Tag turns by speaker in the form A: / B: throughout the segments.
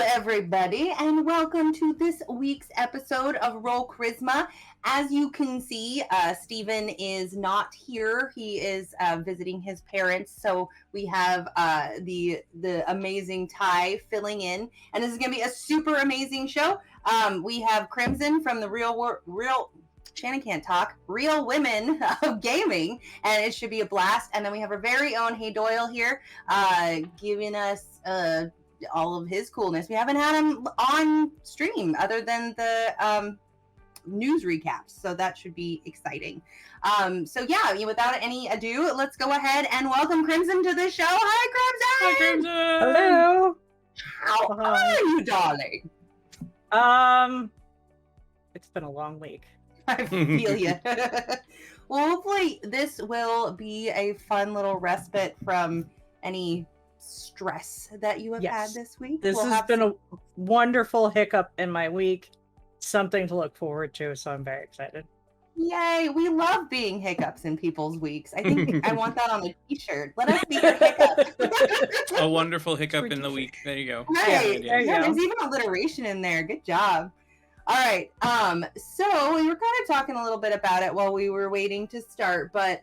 A: Everybody, and welcome to this week's episode of Roll Charisma. As you can see, Stephen is not here. He is visiting his parents, so we have the amazing Ty filling in, and this is going to be a super amazing show. We have Crimson from the Shannon can't talk, Real Women of Gaming, and it should be a blast. And then we have our very own HeyDoyle here, giving us all of his coolness. We haven't had him on stream other than the news recaps, so that should be exciting. So yeah, without any ado, let's go ahead and welcome Crimson to the show. Hi, Crimson!
B: Hi, Crimson!
A: Hello! How are you, darling?
B: It's been a long week.
A: I feel you. Well, hopefully this will be a fun little respite from any stress that you have had this week.
B: This has been a wonderful hiccup in my week. Something to look forward to, so I'm very excited.
A: Yay! We love being hiccups in people's weeks. I think I want that on a t-shirt. Let us be your hiccup.
C: A wonderful hiccup in the week. There you go.
A: Right. Yeah, there's even alliteration in there. Good job. All right. So we were kind of talking a little bit about it while we were waiting to start, but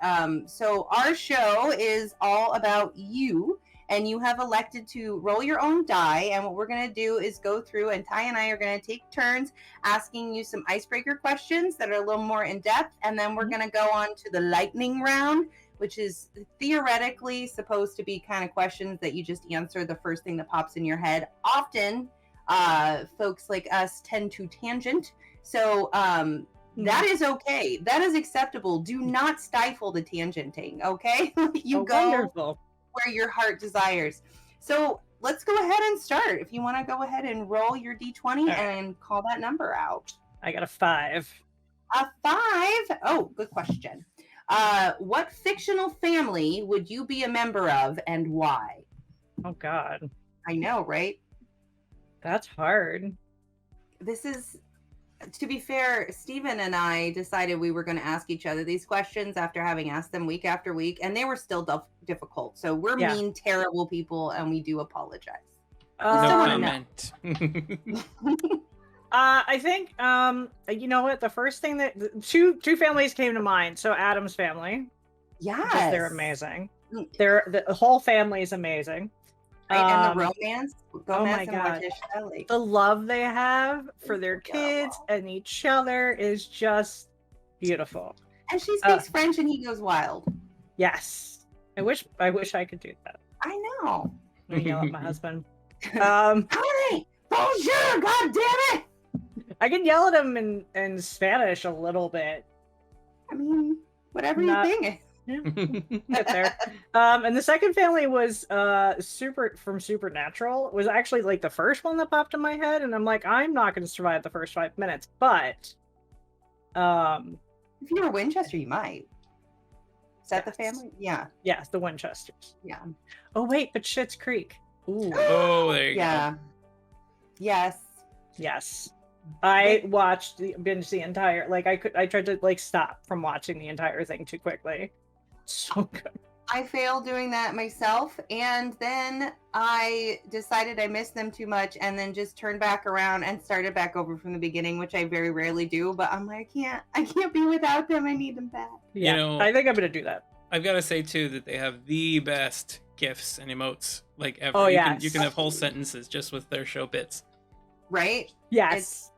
A: so our show is all about you. And you have elected to roll your own die. And what we're going to do is go through, and Ty and I are going to take turns asking you some icebreaker questions that are a little more in depth. And then we're going to go on to the lightning round, which is theoretically supposed to be kind of questions that you just answer the first thing that pops in your head. Often, folks like us tend to tangent. So that is okay. That is acceptable. Do not stifle the tangenting, okay? You go. Wonderful. Where your heart desires. So let's go ahead and start. If you want to go ahead and roll your D20 and call that number out.
B: I got a 5.
A: A 5? Oh, good question. What fictional family would you be a member of and why?
B: Oh, God.
A: I know, right?
B: That's hard.
A: This is, to be fair, Stephen and I decided we were going to ask each other these questions after having asked them week after week, and they were still difficult. So we're mean, terrible people, and we do apologize.
C: No comment.
B: I think, you know what? The first thing that two families came to mind. So Adam's family.
A: Yes.
B: They're amazing. The whole family is amazing.
A: Right, and the romance.
B: Oh my God. The love they have for their kids and each other is just beautiful. And she
A: speaks French and he goes wild.
B: Yes. I wish I could do that.
A: I know.
B: I yell at my husband.
A: Honey, bonjour, God damn it!
B: I can yell at him in Spanish a little bit.
A: I mean, whatever you think.
B: Yeah, get there. And the second family was from Supernatural. It was actually like the first one that popped in my head, and I'm like, I'm not going to survive the first 5 minutes. But
A: if you were Winchester, you might. Is that the family? Yeah.
B: Yes, the Winchesters.
A: Yeah.
B: Oh wait, but Schitt's Creek.
C: Ooh. Oh, there you go.
A: Yes.
B: Yes. I binged the entire, I tried to stop from watching the entire thing too quickly. So good.
A: I failed doing that myself, and then I decided I missed them too much, and then just turned back around and started back over from the beginning, which I very rarely do. But I'm like, I can't be without them. I need them back.
B: Yeah, I think I'm gonna do that.
C: I've got to say too that they have the best gifs and emotes ever.
B: Oh
C: you can have whole sentences just with their show bits.
A: Right?
B: Yes.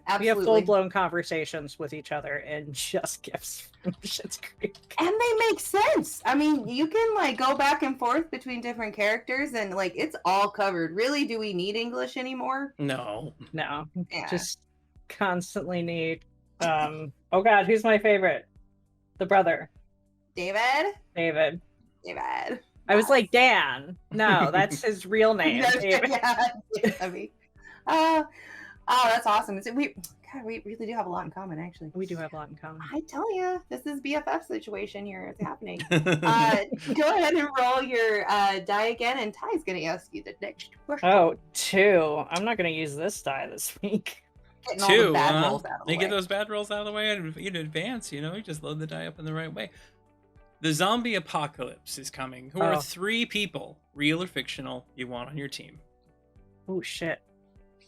B: We have
A: Absolutely.
B: full-blown conversations with each other and just gifts from Schitt's Creek.
A: And they make sense. I mean, you can like go back and forth between different characters and like it's all covered. Really, do we need English anymore?
C: No.
B: No,
A: Yeah.
B: just constantly need. Oh God, who's my favorite? The brother,
A: David?
B: David.
A: David.
B: I was like, Dan. No, that's his real name. David.
A: Yeah. Oh, that's awesome. We really do have a lot in common, actually.
B: We do have a lot in common.
A: I tell you, this is BFF situation here. It's happening. Go ahead and roll your die again, and Ty's going to ask you the next question.
B: Oh, 2. I'm not going to use this die this week.
A: Getting all the bad rolls out of the
C: You
A: way.
C: get those bad rolls out of the way in advance, you know? You just load the die up in the right way. The zombie apocalypse is coming. Who are 3 people, real or fictional, you want on your team?
B: Oh, shit.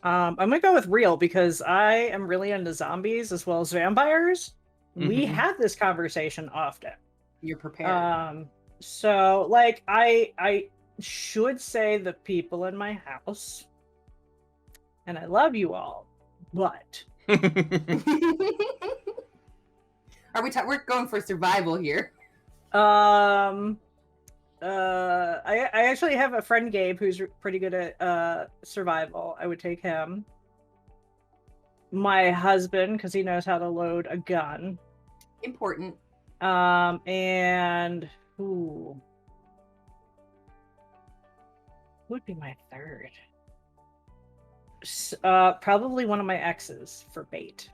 B: I'm gonna go with real because I am really into zombies as well as vampires. We have this conversation often.
A: You're prepared.
B: So like I should say the people in my house, and I love you all, but
A: Are we're going for survival here?
B: I actually have a friend, Gabe, who's pretty good at survival. I would take him. My husband, because he knows how to load a gun.
A: Important.
B: And who would be my third? Probably one of my exes for bait.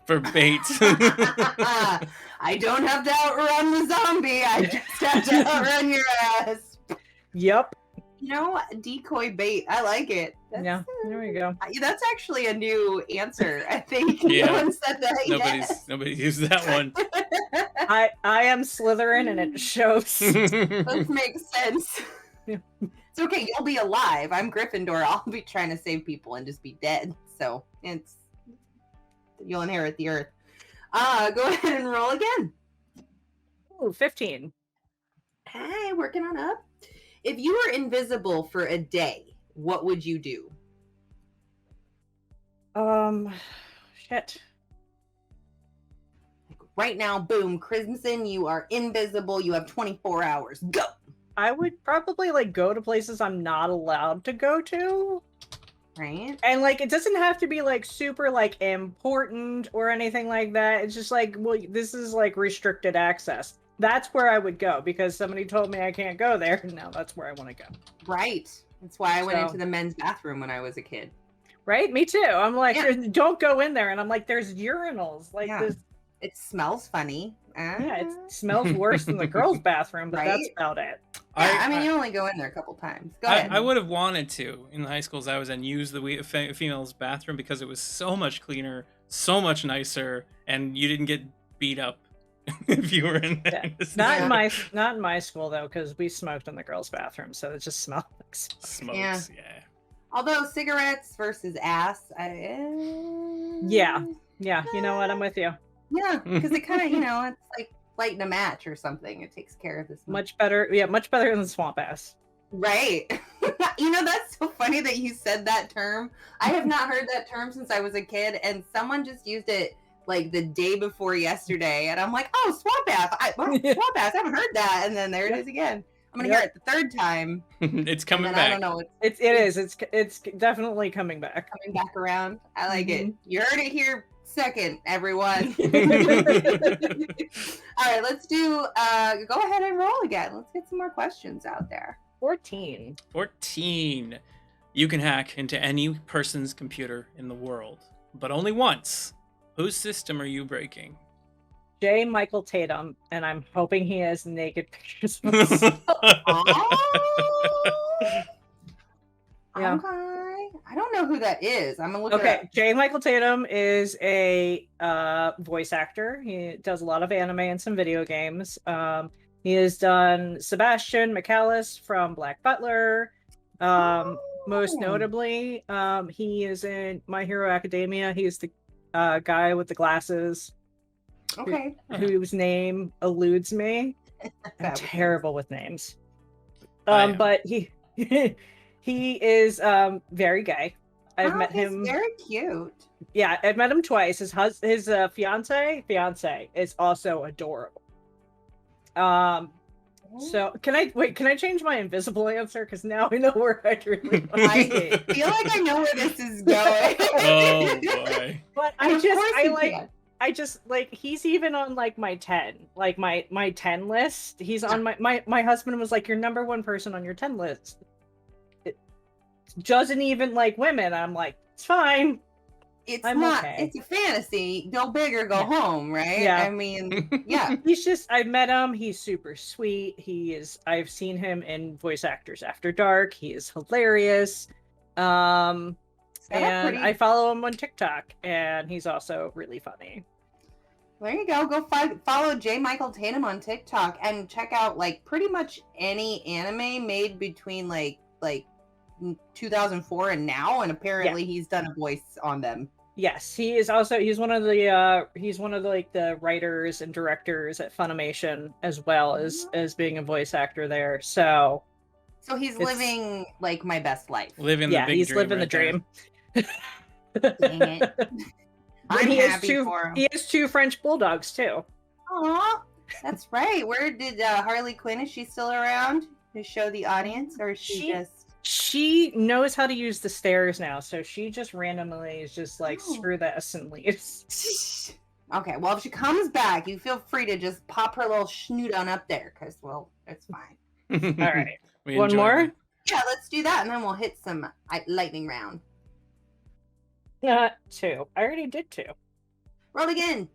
C: For bait.
A: I don't have to outrun the zombie. I just have to outrun your ass.
B: Yep.
A: You know, decoy bait. I like it.
B: Yeah, there we go.
A: That's actually a new answer, I think.
C: Yeah.
A: No one said that.
C: Nobody used that one.
B: I am Slytherin, and it shows.
A: That makes sense.
B: Yeah.
A: It's okay. You'll be alive. I'm Gryffindor. I'll be trying to save people and just be dead. So you'll inherit the earth. Go ahead and roll again.
B: Ooh, 15.
A: Hey, working on up. If you were invisible for a day, what would you do?
B: Shit.
A: Right now, boom, Crimson, you are invisible. You have 24 hours. Go.
B: I would probably like go to places I'm not allowed to go to.
A: Right.
B: And like it doesn't have to be like super like important or anything like that. It's just like, well, this is like restricted access. That's where I would go because somebody told me I can't go there. Now that's where I want to go.
A: Right. That's why I went into the men's bathroom when I was a kid.
B: Right? Me too. I'm like, don't go in there. And I'm like, there's urinals. Like this.
A: It smells funny.
B: Yeah, it smells worse than the girls' bathroom, but that's about it.
A: Yeah, I mean, you only go in there a couple times. Go ahead.
C: I would have wanted to, in the high schools I was in, use the female's bathroom because it was so much cleaner, so much nicer, and you didn't get beat up if you were in there.
B: Yeah. Not in my school though, because we smoked in the girls' bathroom, so it just smelled like smoke.
C: Smokes, yeah.
A: Although cigarettes versus ass,
B: yeah, you know what? I'm with you.
A: Yeah, because it kind of, it's like lighting a match or something. It takes care of this.
B: Much better. Yeah, much better than swamp ass.
A: Right. That's so funny that you said that term. I have not heard that term since I was a kid, and someone just used it like the day before yesterday, and I'm like, oh, swamp ass. Swamp ass. I haven't heard that, and then there it is again. I'm gonna hear it the third time.
C: It's coming back.
A: I don't know.
B: It is. It's definitely coming back.
A: Coming back around. I like it. You heard it here second, everyone. All right, let's do go ahead and roll again. Let's get some more questions out there.
B: 14.
C: You can hack into any person's computer in the world, but only once. Whose system are you breaking?
B: J. Michael Tatum, and I'm hoping he has naked pictures of himself.
A: Yeah. Okay. I don't know who that is. I'm gonna look it up.
B: J. Michael Tatum is a voice actor. He does a lot of anime and some video games. He has done Sebastian McAllis from Black Butler. Most notably, he is in My Hero Academia. He's the guy with the glasses.
A: Okay.
B: Whose name eludes me. I'm terrible with names. But he he is very gay. I've
A: Oh,
B: met
A: he's
B: him.
A: very cute.
B: Yeah, I've met him twice. His fiance is also adorable. So can I change my invisible answer? Because now I know where I really want to
A: I
B: be.
A: feel like I know where this is going.
C: Oh boy.
B: But
A: And of course you can.
B: I just like he's even on like my 10, like my 10 list. He's on my husband was like, your number one person on your 10 list. It doesn't even like women. I'm like, it's fine. I'm
A: not.
B: okay.
A: It's a fantasy. Go big or go home, right?
B: Yeah.
A: I mean, yeah.
B: He's just. I met him. He's super sweet. He is. I've seen him in Voice Actors After Dark. He is hilarious. And I follow him on TikTok, and he's also really funny.
A: There you go. Go follow J. Michael Tatum on TikTok and check out like pretty much any anime made between like 2004 and now, and apparently he's done a voice on them.
B: Yes, he's one of the like the writers and directors at Funimation, as well as being a voice actor there. So
A: he's living like my best life.
C: Living the big
B: he's
C: dream.
B: Living
C: right
B: the dream.
A: Dang it. I'm happy for him.
B: He has 2 French bulldogs too.
A: Aw, that's right. Where did Harley Quinn? Is she still around to show the audience, or is she just?
B: She knows how to use the stairs now, so she just randomly is just like, screw this and leaves.
A: Okay, well, if she comes back, you feel free to just pop her little snoot on up there, because, well, it's fine.
C: there.
B: All right. One more?
C: That.
A: Yeah, let's do that, and then we'll hit some lightning round.
B: 2. I already did 2.
A: Roll again.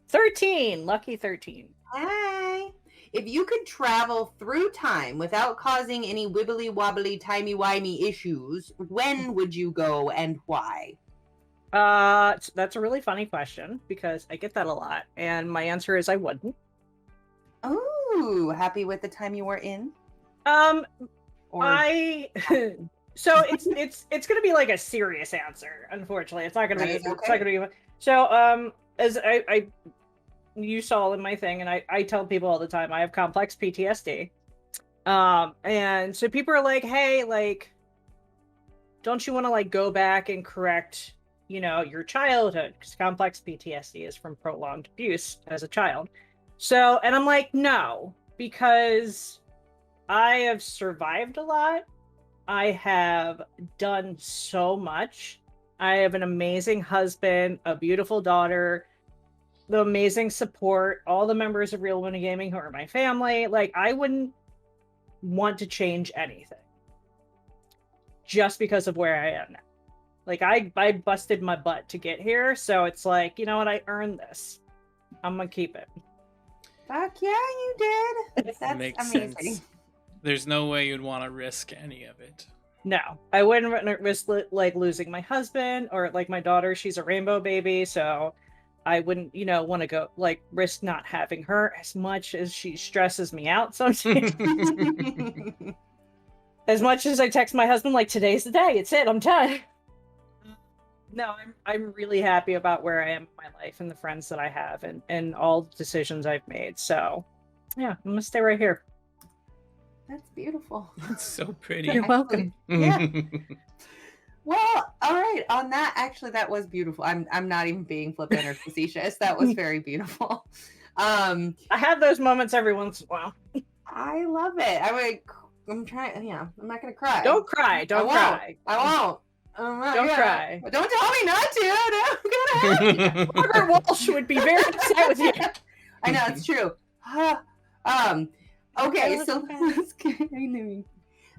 B: 13. Lucky 13.
A: Hi. If you could travel through time without causing any wibbly-wobbly, timey-wimey issues, when would you go and why?
B: That's a really funny question, because I get that a lot, and my answer is I wouldn't.
A: Oh, happy with the time you were in?
B: So it's gonna be like a serious answer. Unfortunately, it's not gonna be.
A: Okay.
B: It's not gonna be. So as I you saw in my thing, and I tell people all the time, I have complex PTSD. And so people are like, hey, like, don't you want to like go back and correct, your childhood? Because complex PTSD is from prolonged abuse as a child. So, and I'm like, no, because I have survived a lot. I have done so much. I have an amazing husband, a beautiful daughter, the amazing support, all the members of Real Women Gaming who are my family. Like, I wouldn't want to change anything just because of where I am now. Like, I busted my butt to get here, so it's like, you know what, I earned this. I'm gonna keep it.
A: Fuck yeah, you did. That's
C: Makes
A: amazing.
C: sense. There's no way you'd want to risk any of it.
B: No, I wouldn't risk like losing my husband or like my daughter. She's a rainbow baby, so I wouldn't, want to go like risk not having her as much as she stresses me out sometimes. As much as I text my husband like, today's the day, it's it, I'm done. No, I'm really happy about where I am in my life and the friends that I have and all the decisions I've made. So yeah, I'm gonna stay right here.
A: That's beautiful.
C: That's so pretty.
B: You're welcome.
A: Yeah. Well, all right. On that, actually, that was beautiful. I'm not even being flippant or facetious. That was very beautiful.
B: I have those moments every once in a while.
A: I love it. I'm trying. Yeah, I'm not gonna cry.
B: Don't cry. Don't cry.
A: I won't.
B: Don't cry.
A: Don't tell me not to. No,
B: Margaret Walsh would be very upset with you.
A: I know, it's true. Okay, so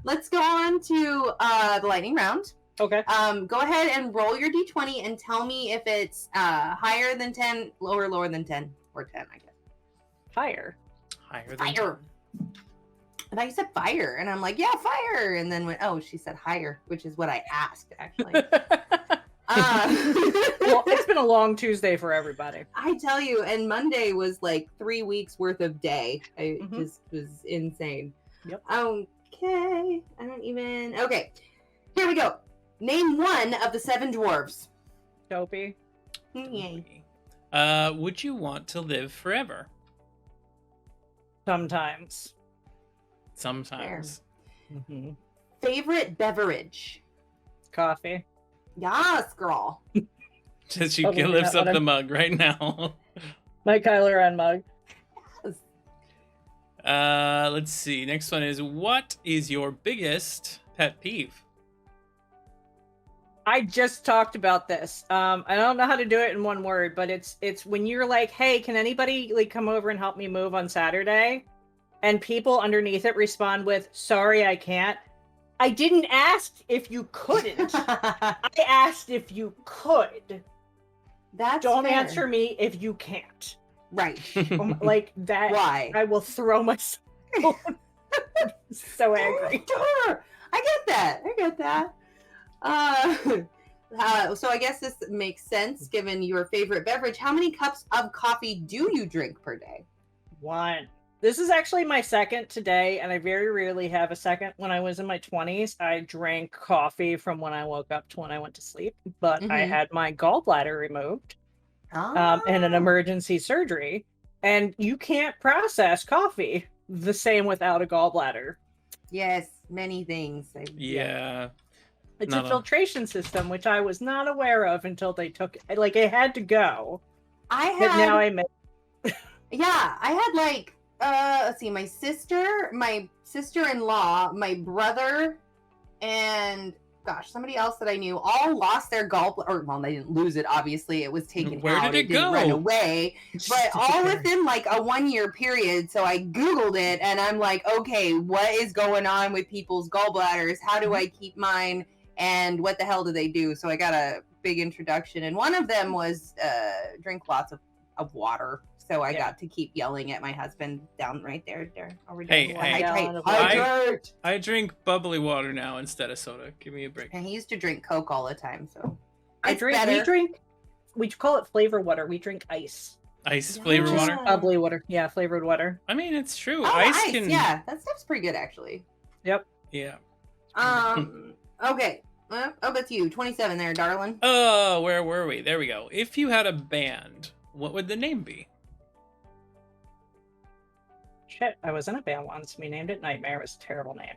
A: let's go on to the lightning round.
B: Okay.
A: Go ahead and roll your d20 and tell me if it's higher than 10, lower than 10, or 10, I guess.
B: Higher.
C: Higher than
A: Fire. I thought you said fire, and I'm like, yeah, fire. And then she said higher, which is what I asked, actually.
B: Well, it's been a long Tuesday for everybody.
A: I tell you, and Monday was like 3 weeks worth of day. It just was insane.
B: Yep.
A: Okay. Okay. Here we go. Name one of the 7 dwarves.
B: Dopey.
A: Yay.
C: Would you want to live forever?
B: Sometimes.
C: Sometimes.
B: Mm-hmm.
A: Favorite beverage.
B: Coffee.
A: Yes, girl.
C: She
B: Probably
C: lifts
B: not
C: up
B: what
C: the
B: I'm-
C: mug right now.
B: My Kylo Ren mug.
C: Let's see. Next one is, what is your biggest pet peeve?
B: I just talked about this. I don't know how to do it in one word, but it's when you're like, hey, can anybody like come over and help me move on Saturday? And people underneath it respond with, sorry, I can't. I didn't ask if you couldn't. I asked if you could.
A: That's
B: Don't
A: fair.
B: answer me if you can't.
A: Right.
B: Like that.
A: Why?
B: I will throw myself. So angry.
A: I get that. So I guess this makes sense given your favorite beverage. How many cups of coffee do you drink per day?
B: 1. This is actually my second today, and I very rarely have a second. When I was in my 20s, I drank coffee from when I woke up to when I went to sleep, but I had my gallbladder removed and an emergency surgery, and you can't process coffee the same without a gallbladder.
A: Yes, many things.
C: Yeah.
B: It's a filtration system, which I was not aware of until they took it. Like, it had to go. But now I may.
A: Yeah, I had like, let's see, my sister-in-law, my brother, and gosh, somebody else that I knew all lost their gallbladder. Or, well, they didn't lose it, obviously. It was taken out.
C: Where did it
A: didn't
C: go?
A: run away. But all within like a 1-year period. So I Googled it and I'm like, okay, what is going on with people's gallbladders? How do I keep mine? And what the hell do they do? So I got a big introduction. And one of them was drink lots of water. So I got to keep yelling at my husband down right there. Over there.
C: Hey,
A: hydrate.
C: I drink bubbly water now instead of soda. Give me a break.
A: And he used to drink Coke all the time, so
B: we call it flavor water. We drink ice.
C: Ice flavored water?
B: Bubbly water. Yeah, flavored water.
C: I mean, it's true.
A: Ice can... Yeah, that stuff's pretty good, actually.
B: Yep.
C: Yeah.
A: Okay. Oh, that's you. 27 there, darling.
C: Oh, where were we? There we go. If you had a band, what would the name be?
B: Shit, I was in a band once. We named it Nightmare. It was a terrible name.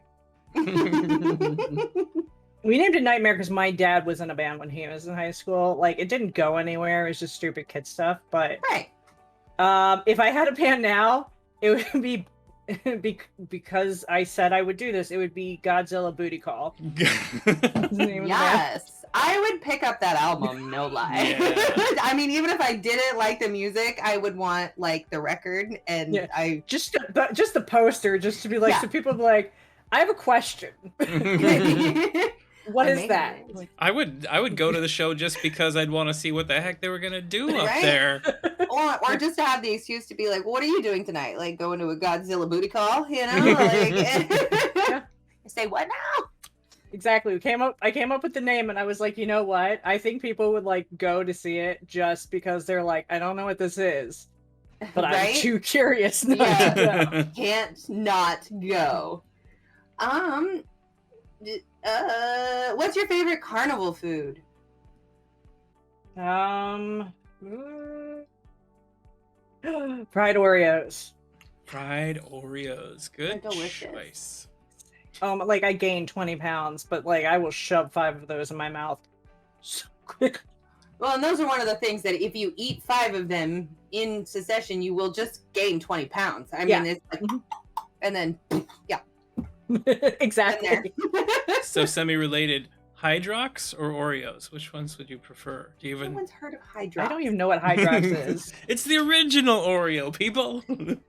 B: We named it Nightmare because my dad was in a band when he was in high school. Like, it didn't go anywhere. It was just stupid kid stuff. But
A: right.
B: If I had a band now, it would be because I said I would do this. It would be Godzilla Booty Call.
A: Yes. I would pick up that album, no lie. Yeah. I mean, even if I didn't like the music, I would want like the record, and I
B: just the poster, just to be like, so people be like, I have a question. What is that?
C: I would go to the show just because I'd want to see what the heck they were gonna do up there.
A: Or just to have the excuse to be like, what are you doing tonight? Like going to a Godzilla booty call, you know? Like, say what now?
B: Exactly. I came up with the name, and I was like, you know what? I think people would like go to see it just because they're like, I don't know what this is, but I'm too curious not to go.
A: Can't not go. What's your favorite carnival food?
B: Fried Oreos.
C: Fried Oreos. Good choice.
B: Like I gained 20 pounds, but like I will shove 5 of those in my mouth so quick.
A: Well, and those are one of the things that if you eat 5 of them in succession, you will just gain 20 pounds. I mean, it's like, and then,
B: exactly.
C: So semi-related, Hydrox or Oreos? Which ones would you prefer? Do you even...
A: No one's heard of Hydrox.
B: I don't even know what Hydrox is.
C: It's the original Oreo, people.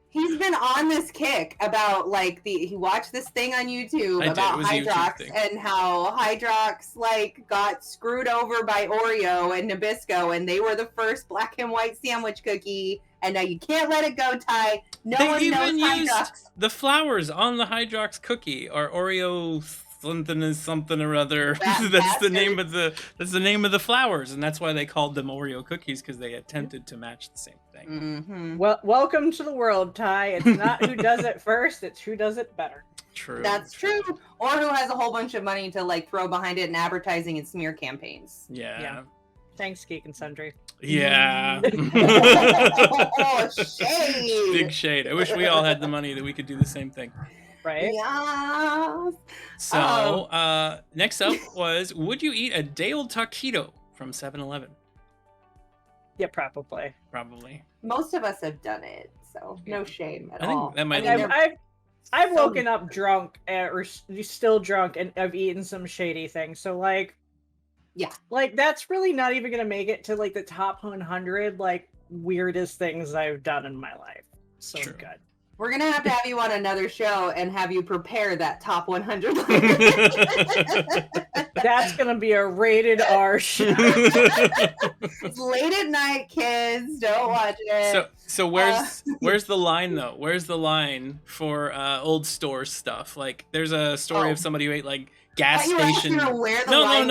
A: He's been on this kick about like he watched this thing on YouTube about Hydrox and how Hydrox like got screwed over by Oreo and Nabisco, and they were the first black and white sandwich cookie, and now you can't let it go, Ty. No one knows Hydrox.
C: The flowers on the Hydrox cookie are Oreo something or other. That's the name of the flowers, and that's why they called them Oreo cookies, because they attempted to match the same thing.
A: Mm-hmm.
B: Well, welcome to the world, Ty. It's not who does it first; it's who does it better.
C: True.
A: That's true. Or who has a whole bunch of money to like throw behind it in advertising and smear campaigns.
C: Yeah.
B: Thanks, Geek and Sundry.
C: Yeah.
A: Oh, shade.
C: Big shade. I wish we all had the money that we could do the same thing.
B: Right?
A: Yes.
C: So, next up was, would you eat a day-old taquito from 7-Eleven?
B: Yeah, probably.
C: Probably.
A: Most of us have done it, so no
C: Yeah.
A: shame at
C: I think
A: all.
C: that might
A: I mean,
C: have
A: they're
B: I've
A: so
B: woken up drunk or still drunk and I've eaten some shady things. So like,
A: Yeah.
B: like that's really not even gonna make it to like the top 100 like weirdest things I've done in my life. So
C: True.
B: good.
A: We're gonna have to have you on another show and have you prepare that top 100.
B: That's gonna be a rated R show.
A: It's late at night, kids. Don't watch it.
C: So where's the line though? Where's the line for old store stuff? Like, there's a story of somebody who ate like gas station.
A: No.
C: We're not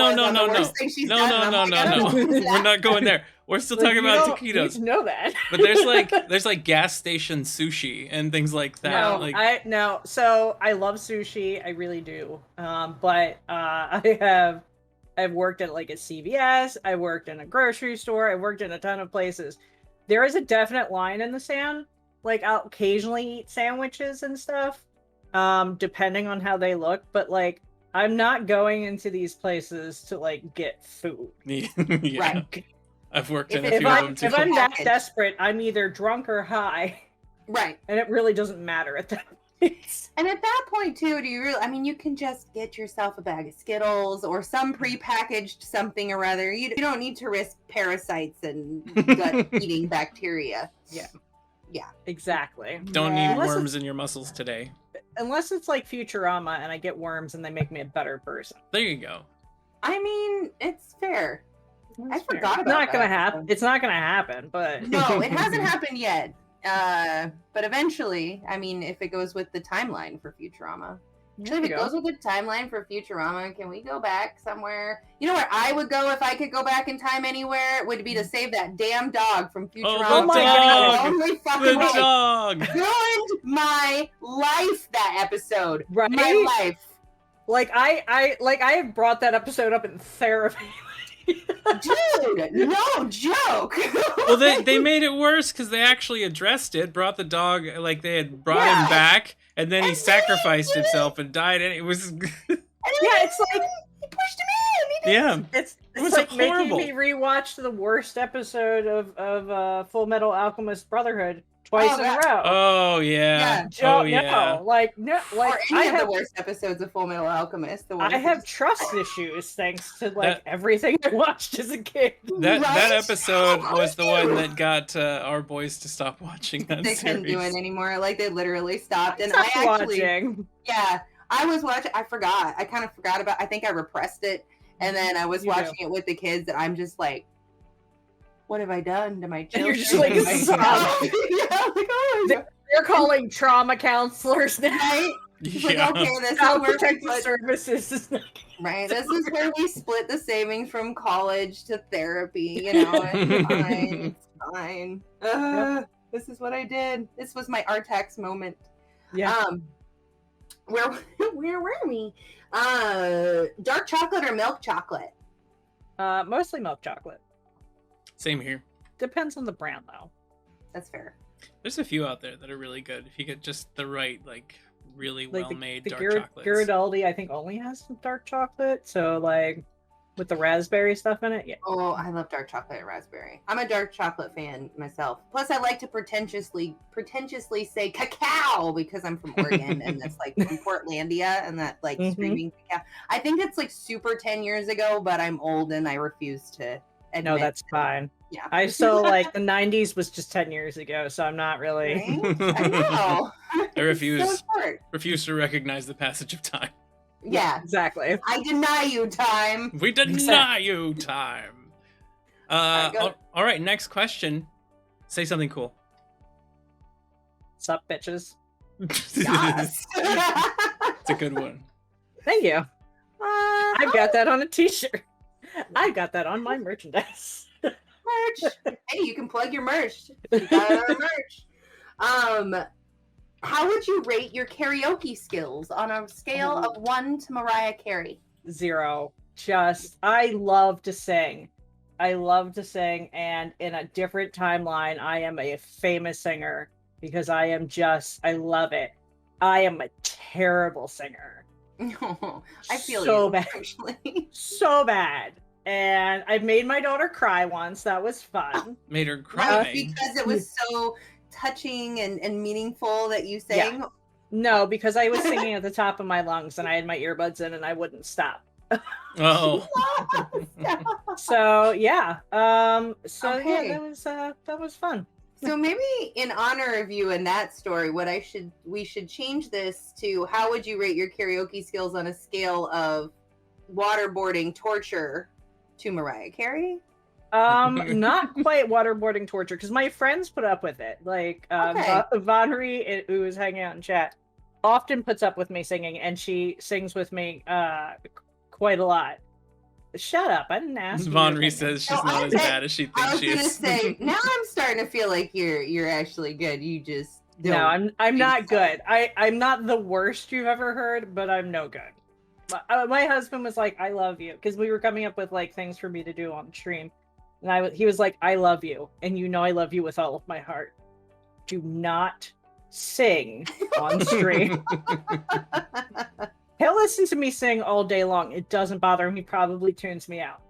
C: going there. We're still talking about taquitos.
B: You need to know that.
C: But there's like gas station sushi and things like that.
B: So I love sushi, I really do. But I've worked at like a CVS, I worked in a grocery store, I worked in a ton of places. There is a definite line in the sand. Like, I'll occasionally eat sandwiches and stuff, depending on how they look, but like I'm not going into these places to like get food.
C: Yeah.
A: Right.
C: I've worked in a few of them too.
B: If I'm that desperate, I'm either drunk or high.
A: Right.
B: And it really doesn't matter at that point.
A: And at that point too, do you really, I mean, you can just get yourself a bag of Skittles or some prepackaged something or other. You don't need to risk parasites and gut eating bacteria.
B: Yeah.
A: Yeah.
B: Exactly.
C: Don't need worms in your muscles today.
B: Unless it's like Futurama and I get worms and they make me a better person.
C: There you go.
A: I mean, it's fair. I forgot about
B: It's not
A: that.
B: gonna happen. It's not gonna happen, but
A: No, it hasn't happened yet. But eventually, I mean, if it goes with the timeline for Futurama. Actually, if it goes with the timeline for Futurama, can we go back somewhere? You know where I would go if I could go back in time anywhere? It would be to save that damn dog from Futurama.
C: Oh, my
B: God.
A: Only fucking
C: The
A: way.
C: dog!
A: Ruined my life, that episode.
B: Right?
A: My life.
B: Like I have brought that episode up in therapy.
A: Dude, no joke.
C: Well, they made it worse because they actually addressed it, brought the dog, like they had brought him back, and then he sacrificed himself and died, and it was...
B: It's like...
A: He pushed him in.
C: Yeah.
B: It's
C: was
B: like
C: horrible.
B: making me rewatch the worst episode of Full Metal Alchemist Brotherhood twice in a row.
C: Oh, yeah.
B: No,
C: Oh, yeah.
B: or
A: any of the worst episodes of Full Metal Alchemist.
B: I have trust issues thanks to like everything I watched as a kid.
C: That episode was the one that got our boys to stop watching that
A: They
C: series.
A: couldn't do it anymore. Like, they literally stopped. And
B: Stop
A: I actually...
B: watching.
A: Yeah. I was watching... I forgot. I kind of forgot about... I think I repressed it. And then I was watching it with the kids, and I'm just like, what have I done to my children?
B: And you're just like, they're calling trauma counselors now.
A: Right? It's like,
C: Yeah.
A: okay, this is
B: Child
A: where
B: Protective Services.
A: right. This is where we split the savings from college to therapy. You know, it's fine. It's fine. This is what I did. This was my Artax moment.
B: Yeah.
A: Where were we? Dark chocolate or milk chocolate?
B: Mostly milk chocolate.
C: Same here.
B: Depends on the brand, though.
A: That's fair.
C: There's a few out there that are really good. If you get just the right, like, really
B: Like
C: well-made
B: the
C: dark chocolates.
B: Ghirardelli, I think, only has some dark chocolate. So, like, with the raspberry stuff in it, yeah.
A: Oh, I love dark chocolate and raspberry. I'm a dark chocolate fan myself. Plus, I like to pretentiously say cacao because I'm from Oregon and that's like from Portlandia and that like screaming cacao. I think it's like super 10 years ago, but I'm old and I refuse to admit.
B: No, that's fine.
A: Yeah.
B: I still like the 90s was just 10 years ago, so I'm not really.
A: Right? I know.
C: I refuse
A: So short.
C: to recognize the passage of time.
A: Yeah.
B: Exactly.
A: I deny you time.
C: We deny you time. All right, next question. Say something cool.
B: Sup, bitches?
A: Yes.
C: It's a good one.
B: Thank you. I've got that on a t-shirt. I got that on my merchandise.
A: Merch. Hey, you can plug your merch. You got our merch. How would you rate your karaoke skills on a scale of 1 to Mariah Carey?
B: 0. Just, I love to sing. And in a different timeline, I am a famous singer because I love it. I am a terrible singer.
A: I feel
B: so
A: you,
B: bad.
A: actually.
B: So bad. And I made my daughter cry once. That was fun.
C: Made her cry
A: because it was so touching and meaningful that you sang.
B: Yeah. No, because I was singing at the top of my lungs and I had my earbuds in and I wouldn't stop.
C: Oh.
B: So yeah.
A: Okay.
B: Yeah, that was fun.
A: So maybe in honor of you and that story, we should change this to how would you rate your karaoke skills on a scale of waterboarding torture to Mariah Carey?
B: Not quite waterboarding torture because my friends put up with it. Like Vonry, who is hanging out in chat, often puts up with me singing, and she sings with me quite a lot. Shut up! I didn't ask.
C: Vonry says she's not as bad as she thinks she is.
A: I was gonna say now I'm starting to feel like you're actually good. You just don't.
B: No, I'm not good. I'm not the worst you've ever heard, but I'm no good. My husband was like, "I love you," because we were coming up with like things for me to do on stream, and he was like, "I love you, and you know I love you with all of my heart. Do not sing on stream." He'll listen to me sing all day long. It doesn't bother him. He probably tunes me out.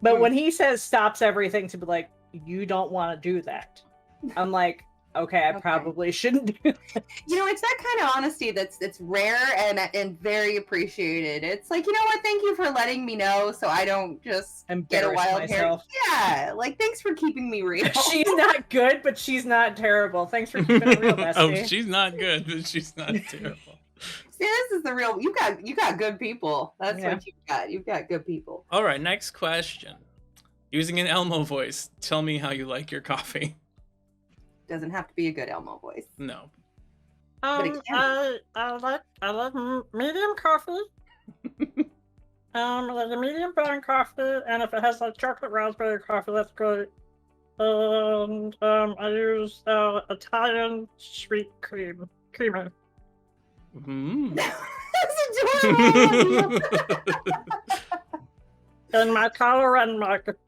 B: But when he says stops everything to be like, "You don't want to do that," I'm like, okay, I probably shouldn't do that.
A: You know, it's that kind of honesty that's rare and very appreciated. It's like, you know what? Thank you for letting me know so I don't just get a wild hair. Yeah, like thanks for keeping me real.
B: She's not good, but she's not terrible. Thanks for keeping it real, bestie.
C: Oh, she's not good, but she's not terrible.
A: See, this is the real. You got good people. That's what you've got. You've got good people.
C: All right, next question. Using an Elmo voice, tell me how you like your coffee.
A: Doesn't have to be a good Elmo voice.
C: No.
B: I like medium coffee. Like a medium brown coffee, and if it has like chocolate raspberry coffee, that's great. And I use Italian sweet creamer.
A: That's adorable.
B: And my color and market.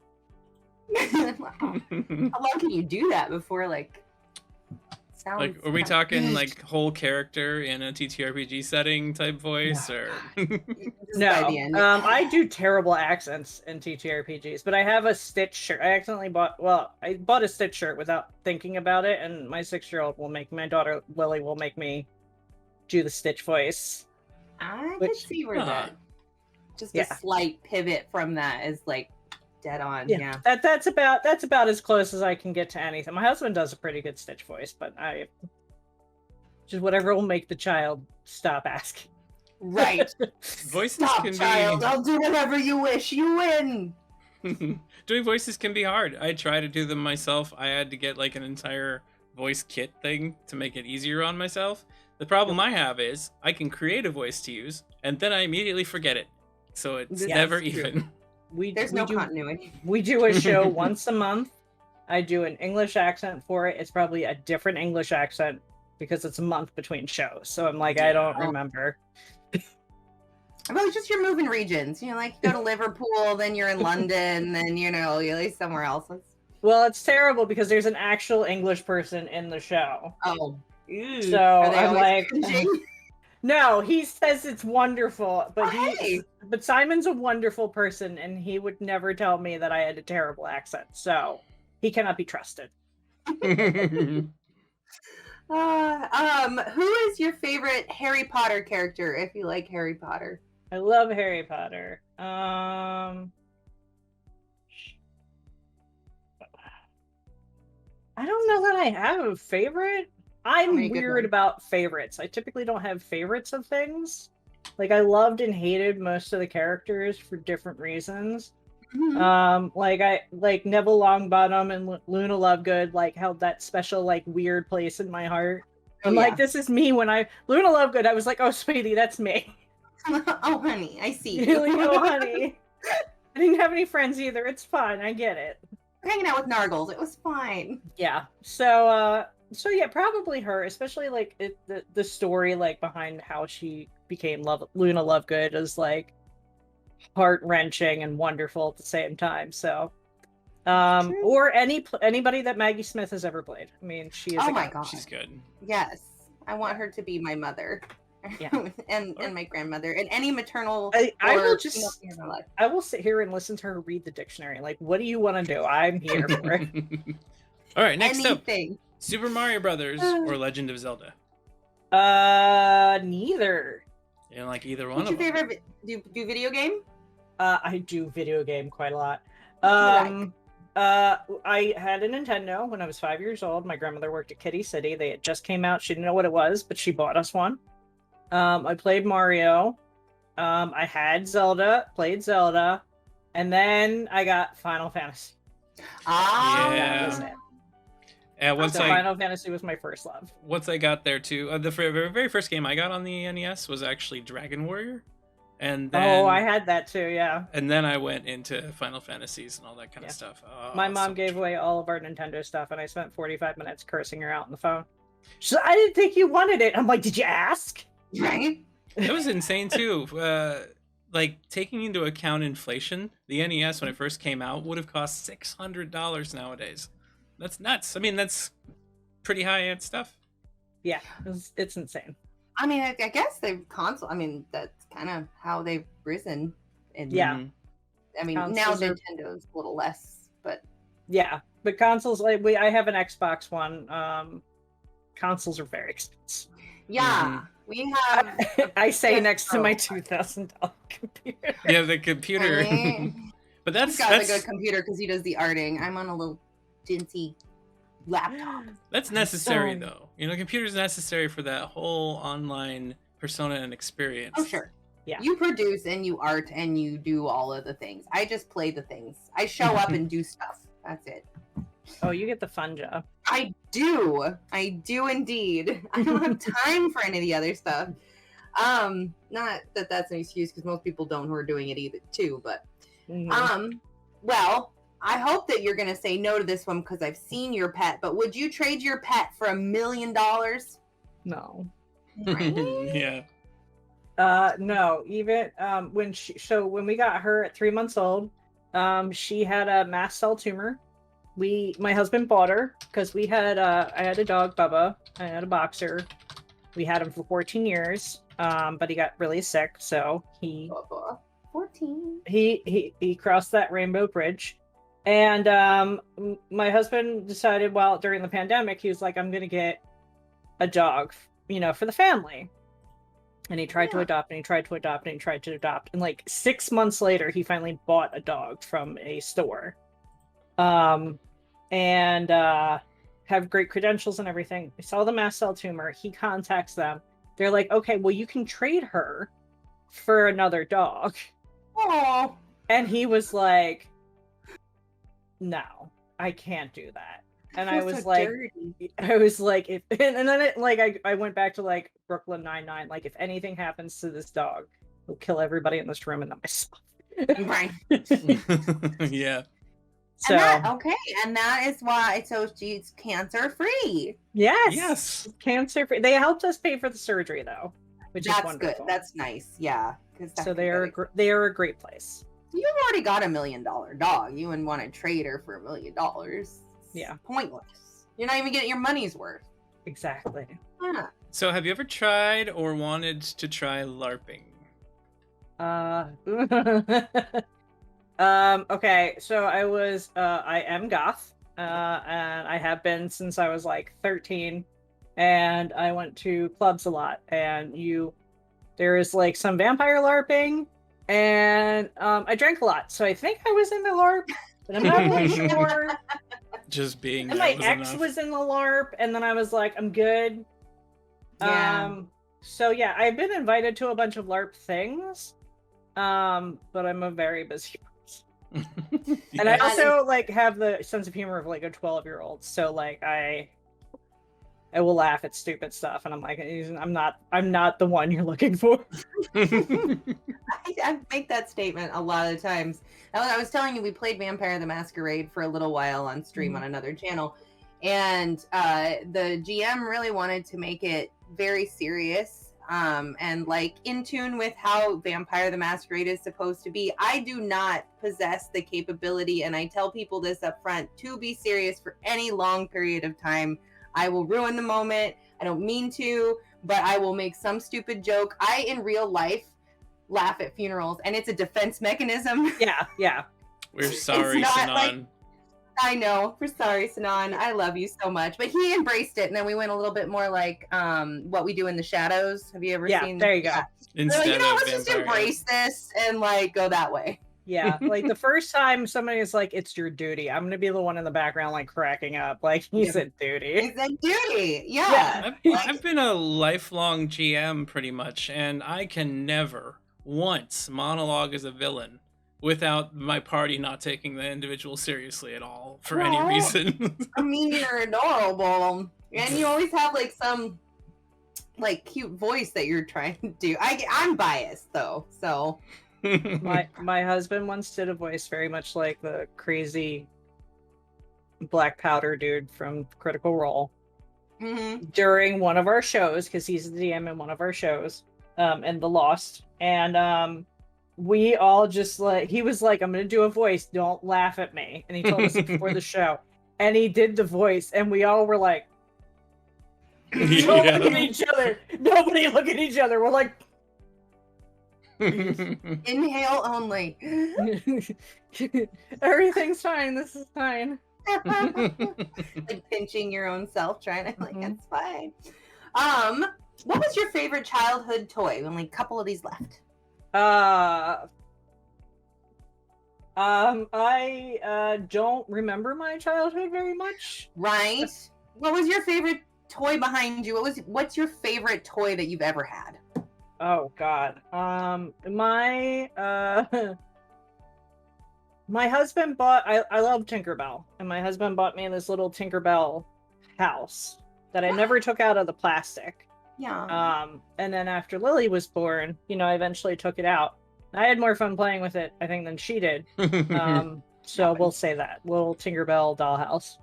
A: How long can you do that before like?
C: Like, are we talking like whole character in a TTRPG setting type voice, or?
B: No, I do terrible accents in TTRPGs, but I have a Stitch shirt. I accidentally bought a Stitch shirt without thinking about it, and my 6-year-old my daughter Lily will make me do the Stitch voice.
A: I can see where that just a slight pivot from that is like dead on. Yeah.
B: That's about as close as I can get to anything. My husband does a pretty good Stitch voice, but I just whatever will make the child stop asking.
A: Right.
C: Voices
A: Stop,
C: can
A: child.
C: be.
A: I'll do whatever you wish. You win.
C: Doing voices can be hard. I try to do them myself. I had to get like an entire voice kit thing to make it easier on myself. The problem I have is I can create a voice to use and then I immediately forget it. So it's never even.
A: There's no continuity.
B: We do a show once a month. I do an English accent for it. It's probably a different English accent because it's a month between shows. So I'm like, I don't remember.
A: Well, it's just you're moving regions. You know, like you go to Liverpool, then you're in London, then you're like somewhere else.
B: Well, it's terrible because there's an actual English person in the show.
A: Oh.
B: So I'm like, no, he says it's wonderful, but but Simon's a wonderful person, and he would never tell me that I had a terrible accent, so he cannot be trusted.
A: Who is your favorite Harry Potter character? If you like Harry Potter,
B: I love Harry Potter. I don't know that I have a favorite. I'm weird about favorites. I typically don't have favorites of things. Like I loved and hated most of the characters for different reasons. Mm-hmm. Like Neville Longbottom and Luna Lovegood like held that special like weird place in my heart. And like this is me when Luna Lovegood, I was like, oh sweetie, that's me.
A: Oh honey, I see you.
B: Oh honey. I didn't have any friends either. It's fine. I get it.
A: Hanging out with Nargles, it was fine.
B: Yeah. So yeah, probably her, especially like the story like behind how she became Luna Lovegood is like heart-wrenching and wonderful at the same time. So or anybody that Maggie Smith has ever played. I mean, she is
A: oh my god,
C: she's good.
A: Yes, I want her to be my mother.
B: Yeah.
A: and my grandmother and any maternal
B: I
A: or
B: will
A: female
B: just
A: figure in my life.
B: I will sit here and listen to her read the dictionary. Like, what do you want to do? I'm here for it.
C: All right, next
A: Anything.
C: up, Super Mario Brothers or Legend of Zelda.
B: Neither.
C: You don't like either one
A: What's
C: of
A: your
C: them.
A: favorite? Do video game?
B: I do video game quite a lot.
A: What
B: I had a Nintendo when I was 5 years old. My grandmother worked at Kitty City. They had just came out. She didn't know what it was, but she bought us one. I played Mario. I had Zelda, played Zelda, and then I got Final Fantasy.
C: Yeah.
B: That was it.
C: And
B: Final Fantasy was my first love.
C: Once I got there too, the very first game I got on the NES was actually Dragon Warrior, and then
B: I had that too. Yeah.
C: and then I went into Final Fantasies and all that kind of stuff. Oh,
B: My mom gave away all of our Nintendo stuff, and I spent 45 minutes cursing her out on the phone. She's like, I didn't think you wanted it. I'm like, did you ask?
A: Right?
C: It was insane too. Like taking into account inflation, the NES when it first came out would have cost $600 nowadays. That's nuts. I mean, that's pretty high-end stuff.
B: Yeah, it's insane.
A: I mean, I guess they've console. I mean, that's kind of how they've risen. And
B: Yeah.
A: I mean,
B: Consoles
A: now
B: are-
A: Nintendo's a little less, but
B: Yeah, but consoles, like I have an Xbox One. Consoles are very expensive.
A: yeah, we have.
B: I say
A: Yes,
B: next to my
A: oh.
B: $2,000 computer.
C: Yeah, the computer.
A: Right?
C: But
A: He's
C: that's
A: got a good computer because he does the arting. I'm on a little dinty laptop.
C: that's necessary
B: So-
C: though. You know, computer's necessary for that whole online persona and experience.
A: Oh, sure.
B: Yeah.
A: You produce and you art and you do all of the things. I just play the things. I show up and do stuff. That's it.
B: Oh, you get the fun job.
A: I do indeed. I don't have time for any of the other stuff. Not that that's an excuse because most people don't who are doing it either too, but
B: Mhm.
A: well, I hope that you're gonna say no to this one because I've seen your pet, but would you trade your pet for $1 million?
B: No.
C: Yeah.
B: No, even when we got her at 3 months old, she had a mast cell tumor. My husband bought her because I had a dog, Bubba. I had a boxer. We had him for 14 years, but he got really sick, so he
A: 14.
B: he crossed that rainbow bridge. And my husband decided, well, during the pandemic, he was like, I'm gonna get a dog, for the family. And he tried to adopt, and he tried to adopt, and he tried to adopt. And like 6 months later, he finally bought a dog from a store. And have great credentials and everything. We saw the mast cell tumor. He contacts them. They're like, okay, well, you can trade her for another dog.
A: Oh,
B: And he was like, no, I can't do that. And I was like, if, and then I went back to like Brooklyn Nine-Nine. Like, if anything happens to this dog, we'll kill everybody in this room and then myself.
A: right.
C: Yeah.
B: So
A: And that is why. So she's cancer free.
B: yes, cancer free. They helped us pay for the surgery though, which is
A: That's
B: wonderful.
A: good. That's nice. Yeah.
B: So they are a great place.
A: You've already got $1 million dog. You wouldn't want to trade her for $1 million.
B: Yeah.
A: Pointless. You're not even getting your money's worth.
B: Exactly.
A: Yeah.
C: So have you ever tried or wanted to try LARPing?
B: Okay, so I am goth, and I have been since I was like 13, and I went to clubs a lot, and there is like some vampire LARPing, and I drank a lot, so I think I was in the LARP, but I'm not really sure.
C: Just being
B: And
C: there
B: my
C: was
B: ex
C: enough.
B: was in the LARP, and then I was like, I'm good.
A: Yeah.
B: So yeah, I've been invited to a bunch of LARP things, but I'm a very busy person. And I
C: Yes.
B: also like have the sense of humor of like a 12-year-old, so like I will laugh at stupid stuff, and I'm like, I'm not the one you're looking for.
A: I make that statement a lot of times. I was telling you, we played Vampire the Masquerade for a little while on stream on another channel, and the GM really wanted to make it very serious and like in tune with how Vampire the Masquerade is supposed to be. I do not possess the capability, and I tell people this up front, to be serious for any long period of time. I will ruin the moment. I don't mean to, but I will make some stupid joke. I, in real life, laugh at funerals, and it's a defense mechanism.
B: Yeah.
C: We're sorry,
A: not
C: Sinan.
A: like- I know. We're sorry, Sinan. I love you so much. But he embraced it, and then we went a little bit more like What We Do in the Shadows. Have you ever seen?
B: There you go.
A: Yeah.
C: Instead
A: Like,
C: of
A: let's just
C: vampire.
A: embrace this and like go that way.
B: Yeah, like the first time somebody is like, "It's your duty," I'm gonna be the one in the background like cracking up, like he said, "Duty."
A: It's a duty. Yeah.
C: I've been a lifelong GM pretty much, and I can never once monologue as a villain without my party not taking the individual seriously at all for any reason.
A: I mean, you're adorable, and you always have like some like cute voice that you're trying to do. I'm biased though, so.
B: My husband once did a voice very much like the crazy black powder dude from Critical Role during one of our shows, because he's the DM in one of our shows, in The Lost, and we all just like, he was like, "I'm gonna do a voice, don't laugh at me," and he told us before the show, and he did the voice, and we all were like, "Don't look at each other, nobody look at each other." We're like,
A: inhale only.
B: everything's fine, this is fine.
A: Like pinching your own self, trying to like, that's fine. What was your favorite childhood toy? Only a couple of these left.
B: I don't remember my childhood very much.
A: Right. What was your favorite toy behind you? What's your favorite toy that you've ever had?
B: Oh God. My husband bought, I love Tinkerbell, and my husband bought me this little Tinkerbell house that I never took out of the plastic.
A: Yeah.
B: And then after Lily was born, I eventually took it out. I had more fun playing with it, I think, than she did. So we'll say that. Little Tinkerbell dollhouse.